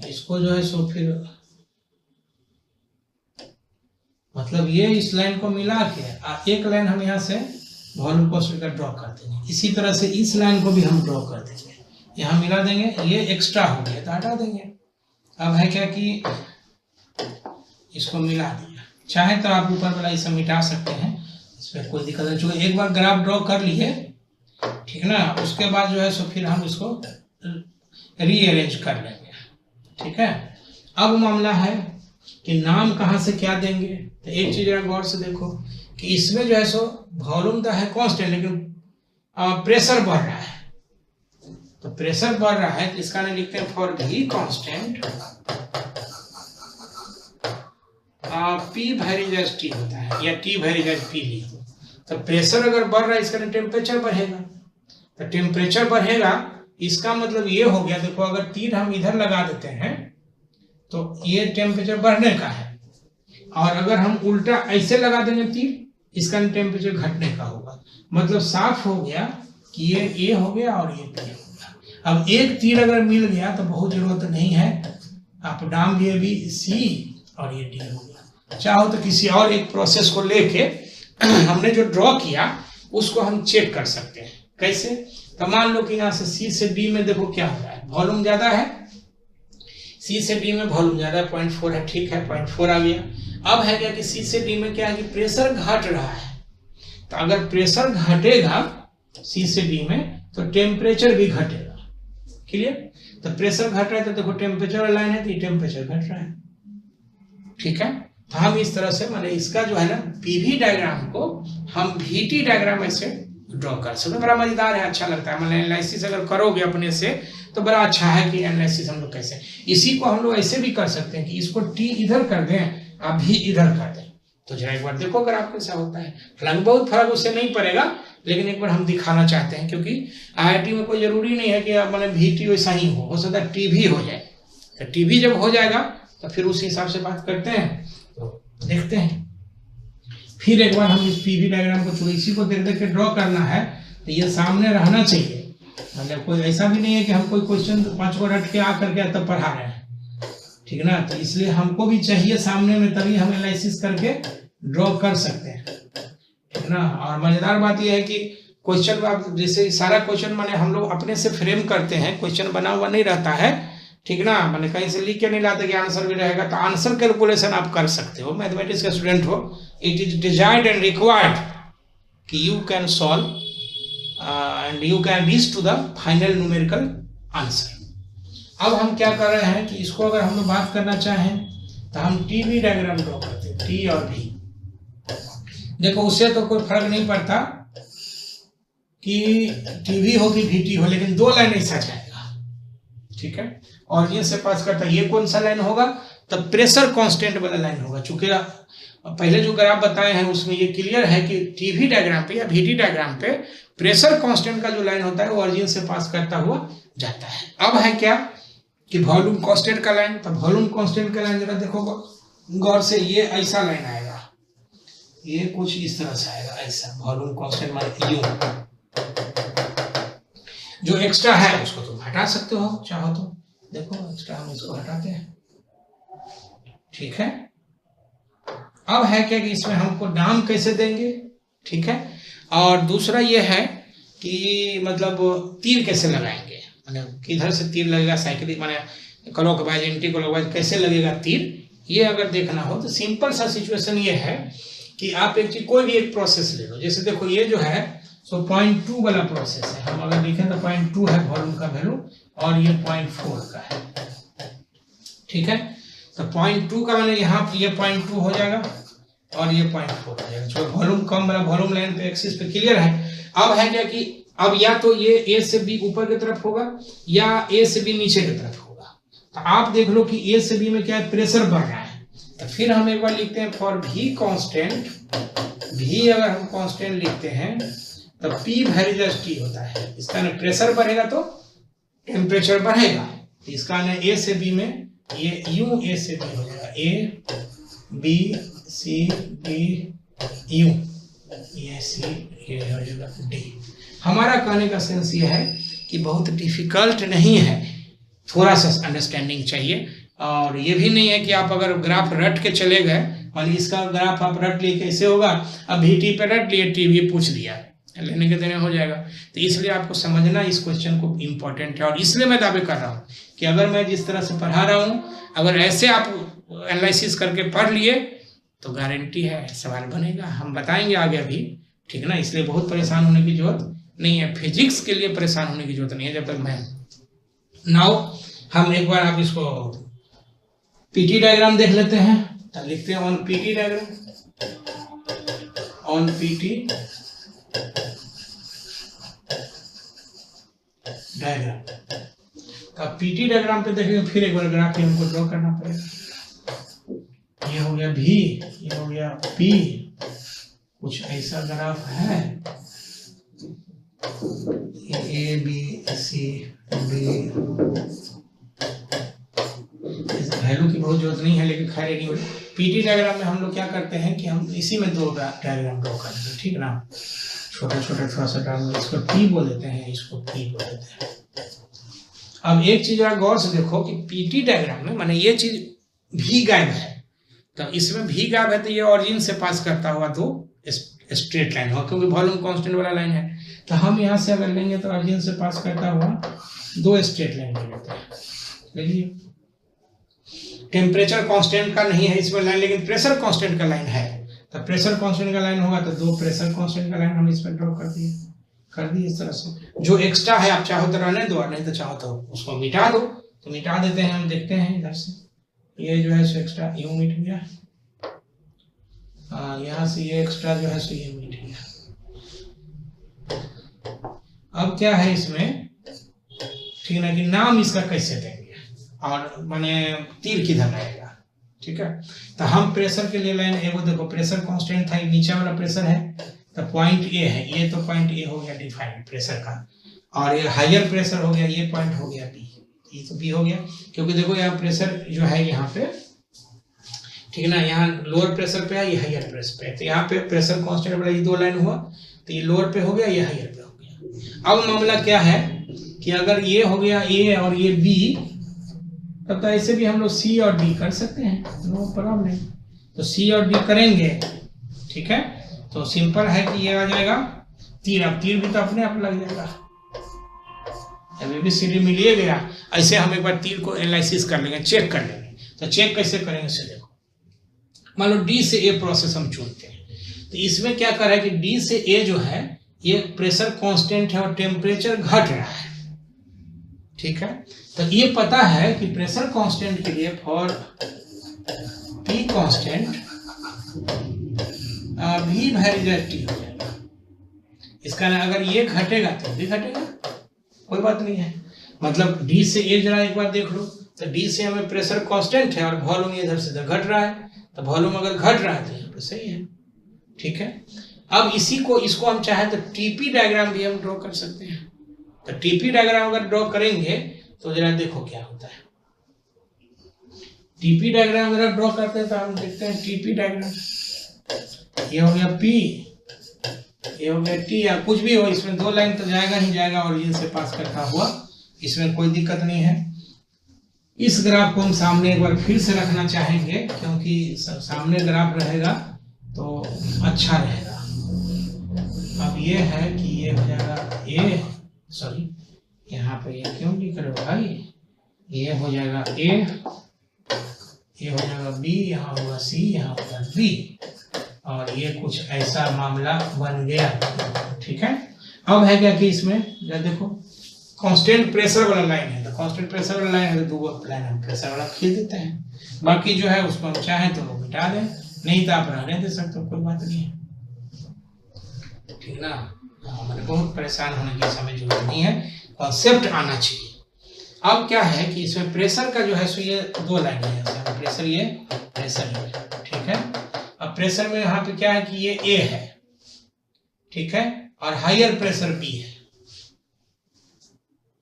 इसको जो है सो फिर मतलब ये इस लाइन को मिला के एक लाइन हम यहाँ से वॉल्यूम कांस्टेंट का ड्रॉ कर देंगे। इसी तरह से इस लाइन को भी हम ड्रॉ कर देंगे, यहाँ मिला देंगे, ये एक्स्ट्रा हो गया तो हटा देंगे। अब है क्या कि इसको मिला दिया, चाहे तो आप ऊपर वाला इसे मिटा सकते हैं, इसमें कोई दिक्कत नहीं। चूंकि एक बार ग्राफ ड्रॉ कर लिए, ठीक ना, उसके बाद जो है सो फिर हम इसको रीअरेंज कर लेंगे, ठीक है। अब मामला है कि नाम कहाँ से क्या देंगे, तो एक चीज गौर से देखो कि इसमें जो है सो वॉल्यूम तो है कांस्टेंट, लेकिन प्रेशर बढ़ रहा है, तो प्रेशर बढ़ रहा है तो इसका नाम लिखते हैं for V constant P varies as T होता है, या T वेरीज एज P लिख दो। तो प्रेशर अगर बढ़ रहा है इसका टेम्परेचर बढ़ेगा, तो टेम्परेचर बढ़ेगा इसका मतलब ये हो गया, देखो अगर तीर हम इधर लगा देते हैं तो ये टेम्परेचर बढ़ने का है, और अगर हम उल्टा ऐसे लगा देंगे तीर, इसका टेम्परेचर घटने का होगा। मतलब साफ हो गया कि ये A हो गया और ये B हो गया। अब एक तीर अगर मिल गया तो बहुत जरूरत नहीं है, आप डाम लिए भी C और ये D हो गया। चाहो तो किसी और एक प्रोसेस को लेके हमने जो ड्रॉ किया उसको हम चेक कर सकते हैं। कैसे? तो मान लो कि यहाँ से C से D में देखो क्या हो रहा है, वॉल्यूम ज्यादा है, C से D में वॉल्यूम ज्यादा है, 0.4 है, ठीक है 0.4 आ गया। अब है क्या कि C से D में क्या है कि प्रेशर घट रहा है, तो अगर प्रेशर घटेगा C से D में तो टेम्परेचर भी घटेगा। क्लियर? तो प्रेशर घट रहा है तो देखो टेम्परेचर लाइन है तो ये टेम्परेचर घट रहा है, ठीक है। तो हम इस तरह से माने इसका जो है ना PV डायग्राम को हम VT डायग्राम ऐसे ड्रॉ कर सकते। बड़ा मजेदार है, अच्छा लगता है। मतलब एनालिसिस अगर करोगे अपने से तो बड़ा अच्छा है कि एनालिसिस हम लोग कैसे, इसी को हम लोग ऐसे भी कर सकते हैं कि इसको टी इधर कर दें, आप भी इधर कर दें, तो जरा एक बार देखो अगर आप कैसा होता है। हालांकि बहुत फर्क उससे नहीं पड़ेगा, लेकिन एक बार हम दिखाना चाहते हैं, क्योंकि IIT में कोई जरूरी नहीं है कि मतलब VT वैसा ही हो सकता है TV हो जाए। तो TV जब हो जाएगा तो फिर उस हिसाब से बात करते हैं, तो देखते हैं। फिर एक बार हम इस PV डायग्राम को चुने, इसी को देख देख के ड्रॉ करना है, तो ये सामने रहना चाहिए। मतलब कोई ऐसा भी नहीं है कि हम कोई क्वेश्चन 5 को रट के आ करके तब पढ़ा रहे हैं, ठीक ना। तो इसलिए हमको भी चाहिए सामने में, तभी हम एनालिसिस करके ड्रॉ कर सकते हैं, ठीक ना। और मजेदार बात यह है कि क्वेश्चन आप जैसे सारा क्वेश्चन माने हम लोग अपने से फ्रेम करते हैं, क्वेश्चन बना हुआ नहीं रहता है, ठीक ना। मैंने कहीं से लिख के नहीं लाते कि आंसर भी रहेगा, तो आंसर कैलकुलेशन आप कर सकते हो। मैथमेटिक्स का स्टूडेंट हो, it is desired and required कि you can solve and you can reach to the final numerical answer. अब हम क्या कर रहे हैं कि इसको अगर हम लोग बात करना चाहें तो हम TV डायग्राम ड्रॉ करते हैं, T और V। देखो उससे तो कोई फर्क नहीं पड़ता कि TV हो कि VT हो, लेकिन 2 लाइन ऐसा जाएगा, ठीक है। और ये से पास करता है, ये कौन सा लाइन होगा, तब प्रेशर कांस्टेंट वाला लाइन होगा। चूंकि पहले जो ग्राफ बताए हैं उसमें ये क्लियर है कि TV डायग्राम पे या VT डायग्राम पे प्रेशर कांस्टेंट का जो लाइन होता है वो ऑरिजिन से पास करता हुआ जाता है। अब है क्या कि वॉल्यूम कांस्टेंट का लाइन, तो वॉल्यूम कांस्टेंट का लाइन जरा देखो गौर से, ये ऐसा लाइन आएगा, ये कुछ इस तरह से आएगा, ऐसा वॉल्यूम कांस्टेंट माने यू। जो एक्स्ट्रा है उसको तुम हटा सकते हो चाहो तो, देखो एक्स्ट्रा हम इसको हटाते हैं, ठीक है। अब है क्या कि इसमें हमको नाम कैसे देंगे, ठीक है। और दूसरा ये है कि मतलब तीर कैसे लगाएंगे, मतलब किधर से तीर लगेगा, साइकिल माने क्लॉकवाइज एंटी क्लॉकवाइज कैसे लगेगा तीर, ये अगर देखना हो तो सिंपल सा सिचुएशन ये है कि आप एक चीज कोई भी एक प्रोसेस ले लो। जैसे देखो ये जो है सो 0.2 वाला प्रोसेस है, हम अगर देखें तो 0.2 है वॉल्यूम का वैल्यू और ये 0.4 का है, ठीक है। तो 0.2 का मैंने यहाँ ये 0.2 हो जाएगा और ये 0.4 हो जाएगा। जो वॉल्यूम कम वाला वॉल्यूम लाइन पे एक्सिस पे क्लियर है। अब है क्या कि अब या तो ये A से B ऊपर की तरफ होगा या A से B नीचे की तरफ होगा। तो आप देख लो कि A से B में क्या है, प्रेशर बढ़ रहा है। तो फिर हम एक बार लिखते हैं फॉर V कांस्टेंट, V अगर हम कांस्टेंट लिखते हैं तो P वेरिएबल T होता है। इसका ना प्रेशर बढ़ेगा तो टेम्परेचर बढ़ेगा। इसका ना A से B में ये U A से B हो जाएगा, A B C D U, ये C ये हो जाएगा D। हमारा कहने का सेंस ये है कि बहुत डिफिकल्ट नहीं है, थोड़ा सा अंडरस्टैंडिंग चाहिए। और ये भी नहीं है कि आप अगर ग्राफ रट के चले गए, मान लीजिए इसका ग्राफ आप रट लिए कैसे होगा, अब VT पे रट लिए, TV पूछ दिया, लेने के देने हो जाएगा। तो इसलिए आपको समझना इस क्वेश्चन को इम्पोर्टेंट है। और इसलिए मैं दावे कर रहा हूँ कि अगर मैं जिस तरह से पढ़ा रहा हूँ, अगर ऐसे आप एनालिसिस करके पढ़ लिए तो गारंटी है सवाल बनेगा। हम बताएंगे आगे अभी, ठीक ना। इसलिए बहुत परेशान होने की जरूरत नहीं है, फिजिक्स के लिए परेशान होने की जरूरत नहीं है जब तक मैं। नाउ हम एक बार आप इसको PT डायग्राम देख लेते हैं। तो लिखते हैं on PT diagram, on PT diagram. तो अब PT डायग्राम पे देखेंगे, फिर एक बार ग्राफ हमको ड्रॉ करना पड़ेगा। ये हो गया V, ये हो गया P, कुछ ऐसा ग्राफ है, ये A B C D। इस वैल्यू की बहुत जरूरत नहीं है, लेकिन खैर एनीवे PT डायग्राम में हम लोग क्या करते हैं कि हम इसी में 2 डायग्राम ड्रॉ करते हैं, ठीक ना। छोटे छोटे थोड़ा सा डायग्राम, इसको T बोल देते हैं, इसको P बोल देते हैं। अब एक चीज आप गौर से देखो कि PT डायग्राम में माने ये चीज V गायब है, तो इसमें V गायब है, तो ये ऑरिजिन से पास करता हुआ 2 स्ट्रेट लाइन होगा, क्योंकि वॉल्यूम कांस्टेंट वाला लाइन है। तो हम यहाँ से अगर लेंगे तो ऑरिजिन से पास करता हुआ 2 स्ट्रेट लाइन ले लेते हैं। देखिए टेम्परेचर कांस्टेंट का नहीं है इसमें लाइन, लेकिन प्रेशर कांस्टेंट का लाइन है। तो प्रेशर कांस्टेंट का लाइन होगा तो 2 प्रेशर कांस्टेंट का लाइन हम इसमें ड्रॉ कर दिए इस तरह से। जो एक्स्ट्रा है आप चाहो तो रहने दो, नहीं तो चाहो तो उसको मिटा दो, तो मिटा देते हैं। हम देखते हैं इधर से, ये जो है सो एक्स्ट्रा यूं मिट गया, यहाँ से ये एक्स्ट्रा जो है सो ये मिट गया। अब क्या है इसमें, ठीक है ना, कि नाम इसका कैसे देंगे और माने तीर किधर रहेगा, ठीक है। तो हम प्रेशर के लिए लाइन एगो देखो प्रेशर कांस्टेंट था, नीचे वाला प्रेशर है तो पॉइंट ए है, ये तो पॉइंट ए हो गया डिफाइंड प्रेशर का, और ये हायर प्रेशर हो गया, ये पॉइंट हो गया बी, ये तो बी हो गया, क्योंकि देखो यहाँ प्रेशर जो है यहाँ पे, ठीक है ना, यहाँ लोअर प्रेशर पे है, ये हायर प्रेशर पे है, तो यहाँ पे प्रेशर कांस्टेंट वाला ये दो लाइन हुआ, तो ये लोअर पे हो गया, ये हायर पे हो गया। अब मामला क्या है कि अगर ये हो गया ए और ये बी, तब तो ऐसे भी हम लोग सी और डी कर सकते हैं, नो प्रॉब्लम। तो सी और डी करेंगे, ठीक है, तो सिंपल है कि ये आ जाएगा तीर, अब तीर भी तो अपने आप लग जाएगा, अभी भी सी डी मिल गया। ऐसे हम एक बार तीर को एनालिसिस कर लेंगे, चेक कर लेंगे। तो चेक कैसे करेंगे से देखो, मान लो डी से ए प्रोसेस हम चुनते हैं, तो इसमें क्या कर रहा है कि डी से ए जो है ये प्रेशर कांस्टेंट है और टेम्परेचर घट रहा है, ठीक है। तो ये पता है कि प्रेशर कांस्टेंट के लिए फॉर पी कांस्टेंट भी टी हो जाएगा, इसका ना अगर ये घटेगा तो भी घटेगा, कोई बात नहीं है। मतलब डी से ए जरा एक बार देख लो, तो डी से हमें प्रेशर कांस्टेंट है और वॉल्यूम इधर से इधर घट रहा है, तो वॉल्यूम अगर घट रहा है तो यहाँ पे सही है, ठीक है। अब इसको हम चाहे तो टीपी डायग्राम भी हम ड्रॉ कर सकते हैं। तो टीपी डायग्राम अगर ड्रॉ करेंगे तो जरा देखो क्या होता है। टीपी डायग्राम अगर ड्रॉ करते हैं तो हम देखते हैं टीपी डायग्राम, ये हो गया पी, ये हो गया टी, या कुछ भी हो, इसमें दो लाइन तो जाएगा ही जाएगा, और इनसे पास करता हुआ, इसमें कोई दिक्कत नहीं है। इस ग्राफ को हम सामने एक बार फिर से रखना चाहेंगे, क्योंकि सामने ग्राफ रहेगा तो अच्छा रहेगा। अब ये है कि ये हो जाएगा ए, सॉरी यहाँ पे ये क्यों लिख रहे हो भाई, ये हो जाएगा ए, ये हो जाएगा बी, यहाँ होगा सी, यहाँ होगा बी, और ये कुछ ऐसा मामला बन गया, ठीक है। अब है क्या कि इसमें जब देखो कांस्टेंट प्रेशर वाला लाइन है, तो कांस्टेंट प्रेशर वाला लाइन है तो दो लाइन हम प्रेशर वाला खींच देते हैं, बाकी जो है उसको हम चाहें तो वो मिटा दें, नहीं तो आप रहने दे सकते हो, कोई बात नहीं है, ठीक ना। मैंने बहुत परेशान होने की समय जरूरत नहीं है, कॉन्सेप्ट आना चाहिए। अब क्या है कि इसमें प्रेशर का जो है सो ये दो लाइन है, प्रेशर ये, प्रेशर ये, ठीक है। अब प्रेशर में यहाँ पे क्या है कि ये ए है, ठीक है, और हायर प्रेशर बी है,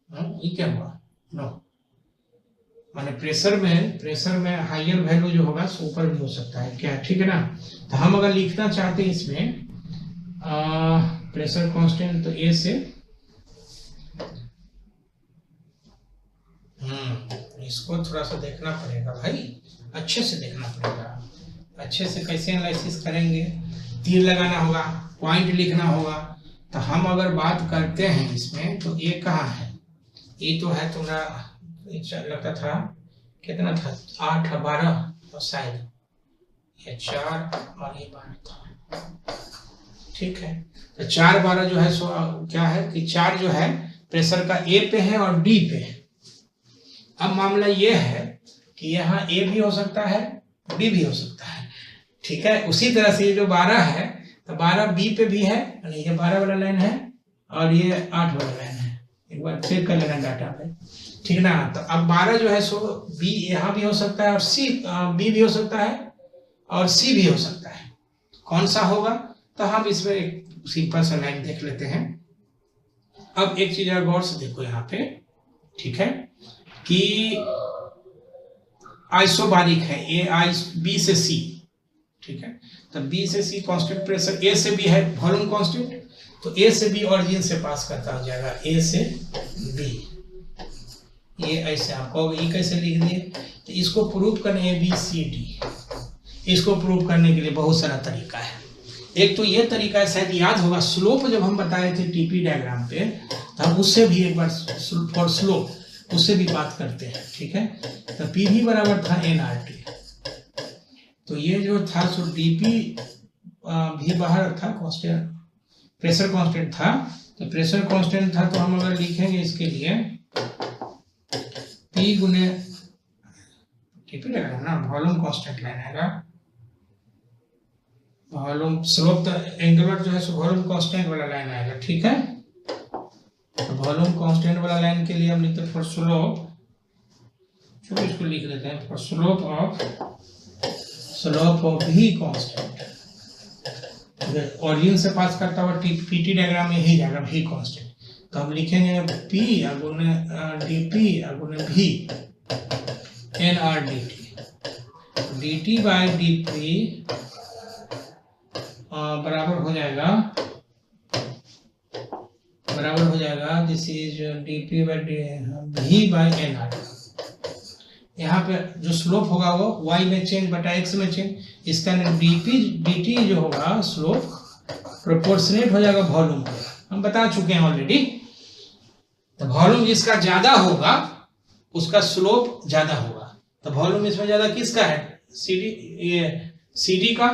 ये क्या हुआ, नो, माने प्रेशर में हायर वैल्यू जो होगा सो ऊपर भी हो सकता है क्या, ठीक है ना। तो हम अगर लिखना चाहते हैं इसमें प्रेशर कांस्टेंट, तो ए से इसको थोड़ा सा देखना पड़ेगा भाई, अच्छे से देखना पड़ेगा। अच्छे से कैसे एनालिसिस करेंगे, तीर लगाना होगा, पॉइंट लिखना होगा। तो हम अगर बात करते हैं इसमें, तो ये कहाँ है, ये तो है तुम्हारा लगता था कितना था 8 12, और शायद ये 4 और ये 12 था, ठीक है। तो 4 12 जो है सो क्या है कि 4 जो है प्रेशर का ए पे है और डी पे है। अब मामला ये है कि यहाँ ए भी हो सकता है, डी भी हो सकता है, ठीक है। उसी तरह से ये जो 12 है, तो 12 बी पे भी है, ये 12 वाला लाइन है और ये 8 वाला लाइन है, एक बार चेक कर लेना डाटा पे, ठीक ना। तो अब 12 जो है सो बी यहाँ भी हो सकता है, और सी बी भी हो सकता है, और सी भी हो सकता है। कौन सा होगा, तो हम इसमें एक सिंपल सा लाइन देख लेते हैं। अब एक चीज और गौर से देखो यहाँ पे, ठीक है, कि आइसोबारिक है, ए आई बी से सी, ठीक है। तो बी से सी कांस्टेंट प्रेशर, ए से बी है वॉल्यूम कांस्टेंट, तो ए से बी ऑरिजिन से पास करता हो जाएगा, ए से बी, ये ऐसे आप कहोगे ये कैसे लिख दिए। तो इसको प्रूव करने ए बी सी डी, इसको प्रूव करने के लिए बहुत सारा तरीका है। एक तो ये तरीका शायद याद होगा, स्लोप जब हम बताए थे टीपी डायग्राम पे, तो हम उससे भी एक बार फॉर स्लोप उससे भी बात करते हैं, ठीक है। तो पी भी बराबर था एन आर टी, तो ये जो था सो डीपी भी बाहर था, कांस्टेंट प्रेशर कांस्टेंट था, तो प्रेशर कांस्टेंट था, तो हम अगर लिखेंगे इसके लिए पी गुने टीपी डायग्राम ना, वॉल्यूम कांस्टेंट लाइन आएगा, वॉल्यूम स्लोप एंगुलर जो है सो वॉल्यूम कांस्टेंट वाला लाइन आएगा, ठीक है। वॉल्यूम कांस्टेंट वाला लाइन के लिए हम लिखते हैं फॉर स्लोप, चलो इसको लिख देते हैं फॉर स्लोप ऑफ भी कांस्टेंट। ऑरिजिन से पास करता हुआ पीटी डायग्राम में यही जाएगा भी कांस्टेंट। तो हम लिखेंगे पी अगुने डीपी अगुने V N R D T, D T by D P बराबर हो जाएगा this is D P by V by N R. यहाँ पे जो स्लोप होगा वो y में चेंज बटा x में चेंज, इसका dt जो होगा स्लोप प्रोपोर्शनेट हो जाएगा वॉल्यूम को, हम बता चुके हैं ऑलरेडी। तो वॉल्यूम जिसका ज्यादा होगा उसका स्लोप ज्यादा होगा। तो वॉल्यूम इसमें ज्यादा किसका है? CD का।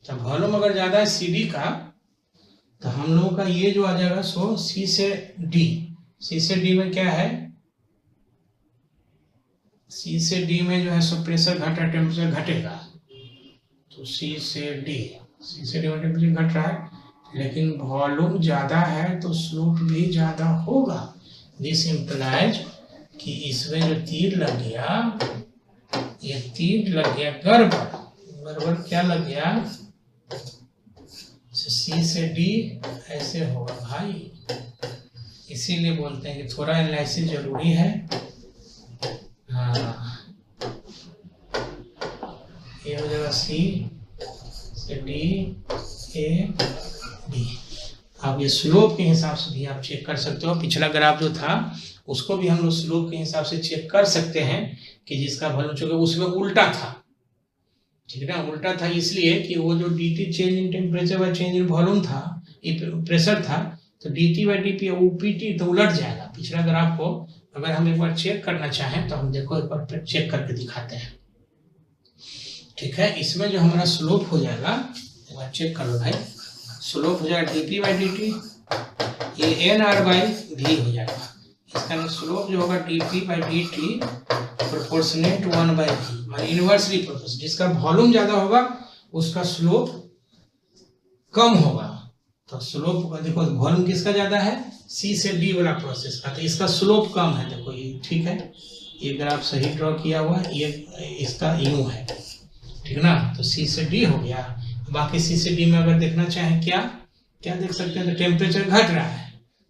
तो वॉल्यूम अगर ज्यादा है CD का तो हम लोगों का ये जो आ जाएगा सो C से D में क्या है? C से D में जो है सो प्रेशर घटा, टेम्परेचर घटेगा। तो C से D में टेम्परेचर घट रहा है, लेकिन वॉल्यूम ज्यादा है तो स्लोप भी ज्यादा होगा। दिस इम्प्लाइज कि इसमें जो तीर लग गया, ये तीर लग गया गड़बड़ क्या लग गया? C से D ऐसे होगा भाई। इसीलिए बोलते हैं कि थोड़ा एनालिसिस जरूरी है। हाँ, ये हो जाएगा C से D A D। आप ये स्लोप के हिसाब से भी आप चेक कर सकते हो। पिछला ग्राफ जो था उसको भी हम लोग स्लोप के हिसाब से चेक कर सकते हैं कि जिसका वॉल्यूम चूंकि उसमें उल्टा था, ठीक है ना, उल्टा था इसलिए कि वो जो dt change in temperature by change in volume था, प्रेशर था, तो dt बाय dp pt तो उलट जाएगा। पिछला ग्राफ को अगर हम एक बार चेक करना चाहें तो हम देखो एक बार चेक करके दिखाते हैं, ठीक है। इसमें जो हमारा स्लोप हो जाएगा, एक बार चेक कर लो भाई, स्लोप हो जाएगा dp बाय dt, ये nr बाय v हो जाएगा। इसका स्लोप जो होगा dp by dt proportionate 1 by v, माने इनवर्सली प्रोपोर्शनल। जिसका वॉल्यूम ज्यादा होगा उसका स्लोप कम होगा। तो स्लोप देखो वॉल्यूम किसका ज्यादा है? C से D वाला प्रोसेस का, तो इसका स्लोप कम है। देखो ये ठीक है, ये ग्राफ सही ड्रॉ किया हुआ है, ये इसका यूं है, ठीक ना। तो C से D हो गया। बाकी C से D में अगर देखना चाहें क्या देख सकते हैं? तो टेम्परेचर घट रहा है,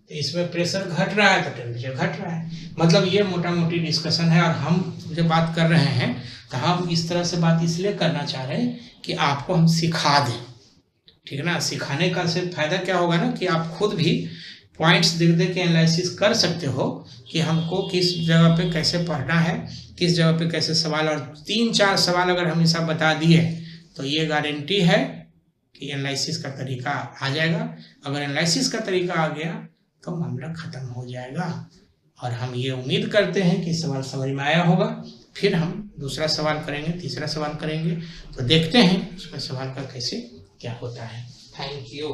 तो इसमें प्रेशर घट रहा है तो टेम्परेचर घट रहा है। मतलब ये मोटा मोटी डिस्कशन है। और हम जब बात कर रहे हैं तो हम इस तरह से बात इसलिए करना चाह रहे हैं कि आपको हम सिखा दें, ठीक है ना। सिखाने का से फायदा क्या होगा ना कि आप खुद भी पॉइंट्स देख के एनालिसिस कर सकते हो कि हमको किस जगह पे कैसे पढ़ना है, किस जगह पे कैसे सवाल। और 3-4 सवाल अगर हम ऐसा बता दिए तो ये गारंटी है कि एनालिसिस का तरीका आ जाएगा। अगर एनालिसिस का तरीका आ गया तो मामला खत्म हो जाएगा। और हम ये उम्मीद करते हैं कि सवाल समझ में आया होगा। फिर हम दूसरा सवाल करेंगे, तीसरा सवाल करेंगे, तो देखते हैं उसमें सवाल का कैसे क्या होता है। Thank you.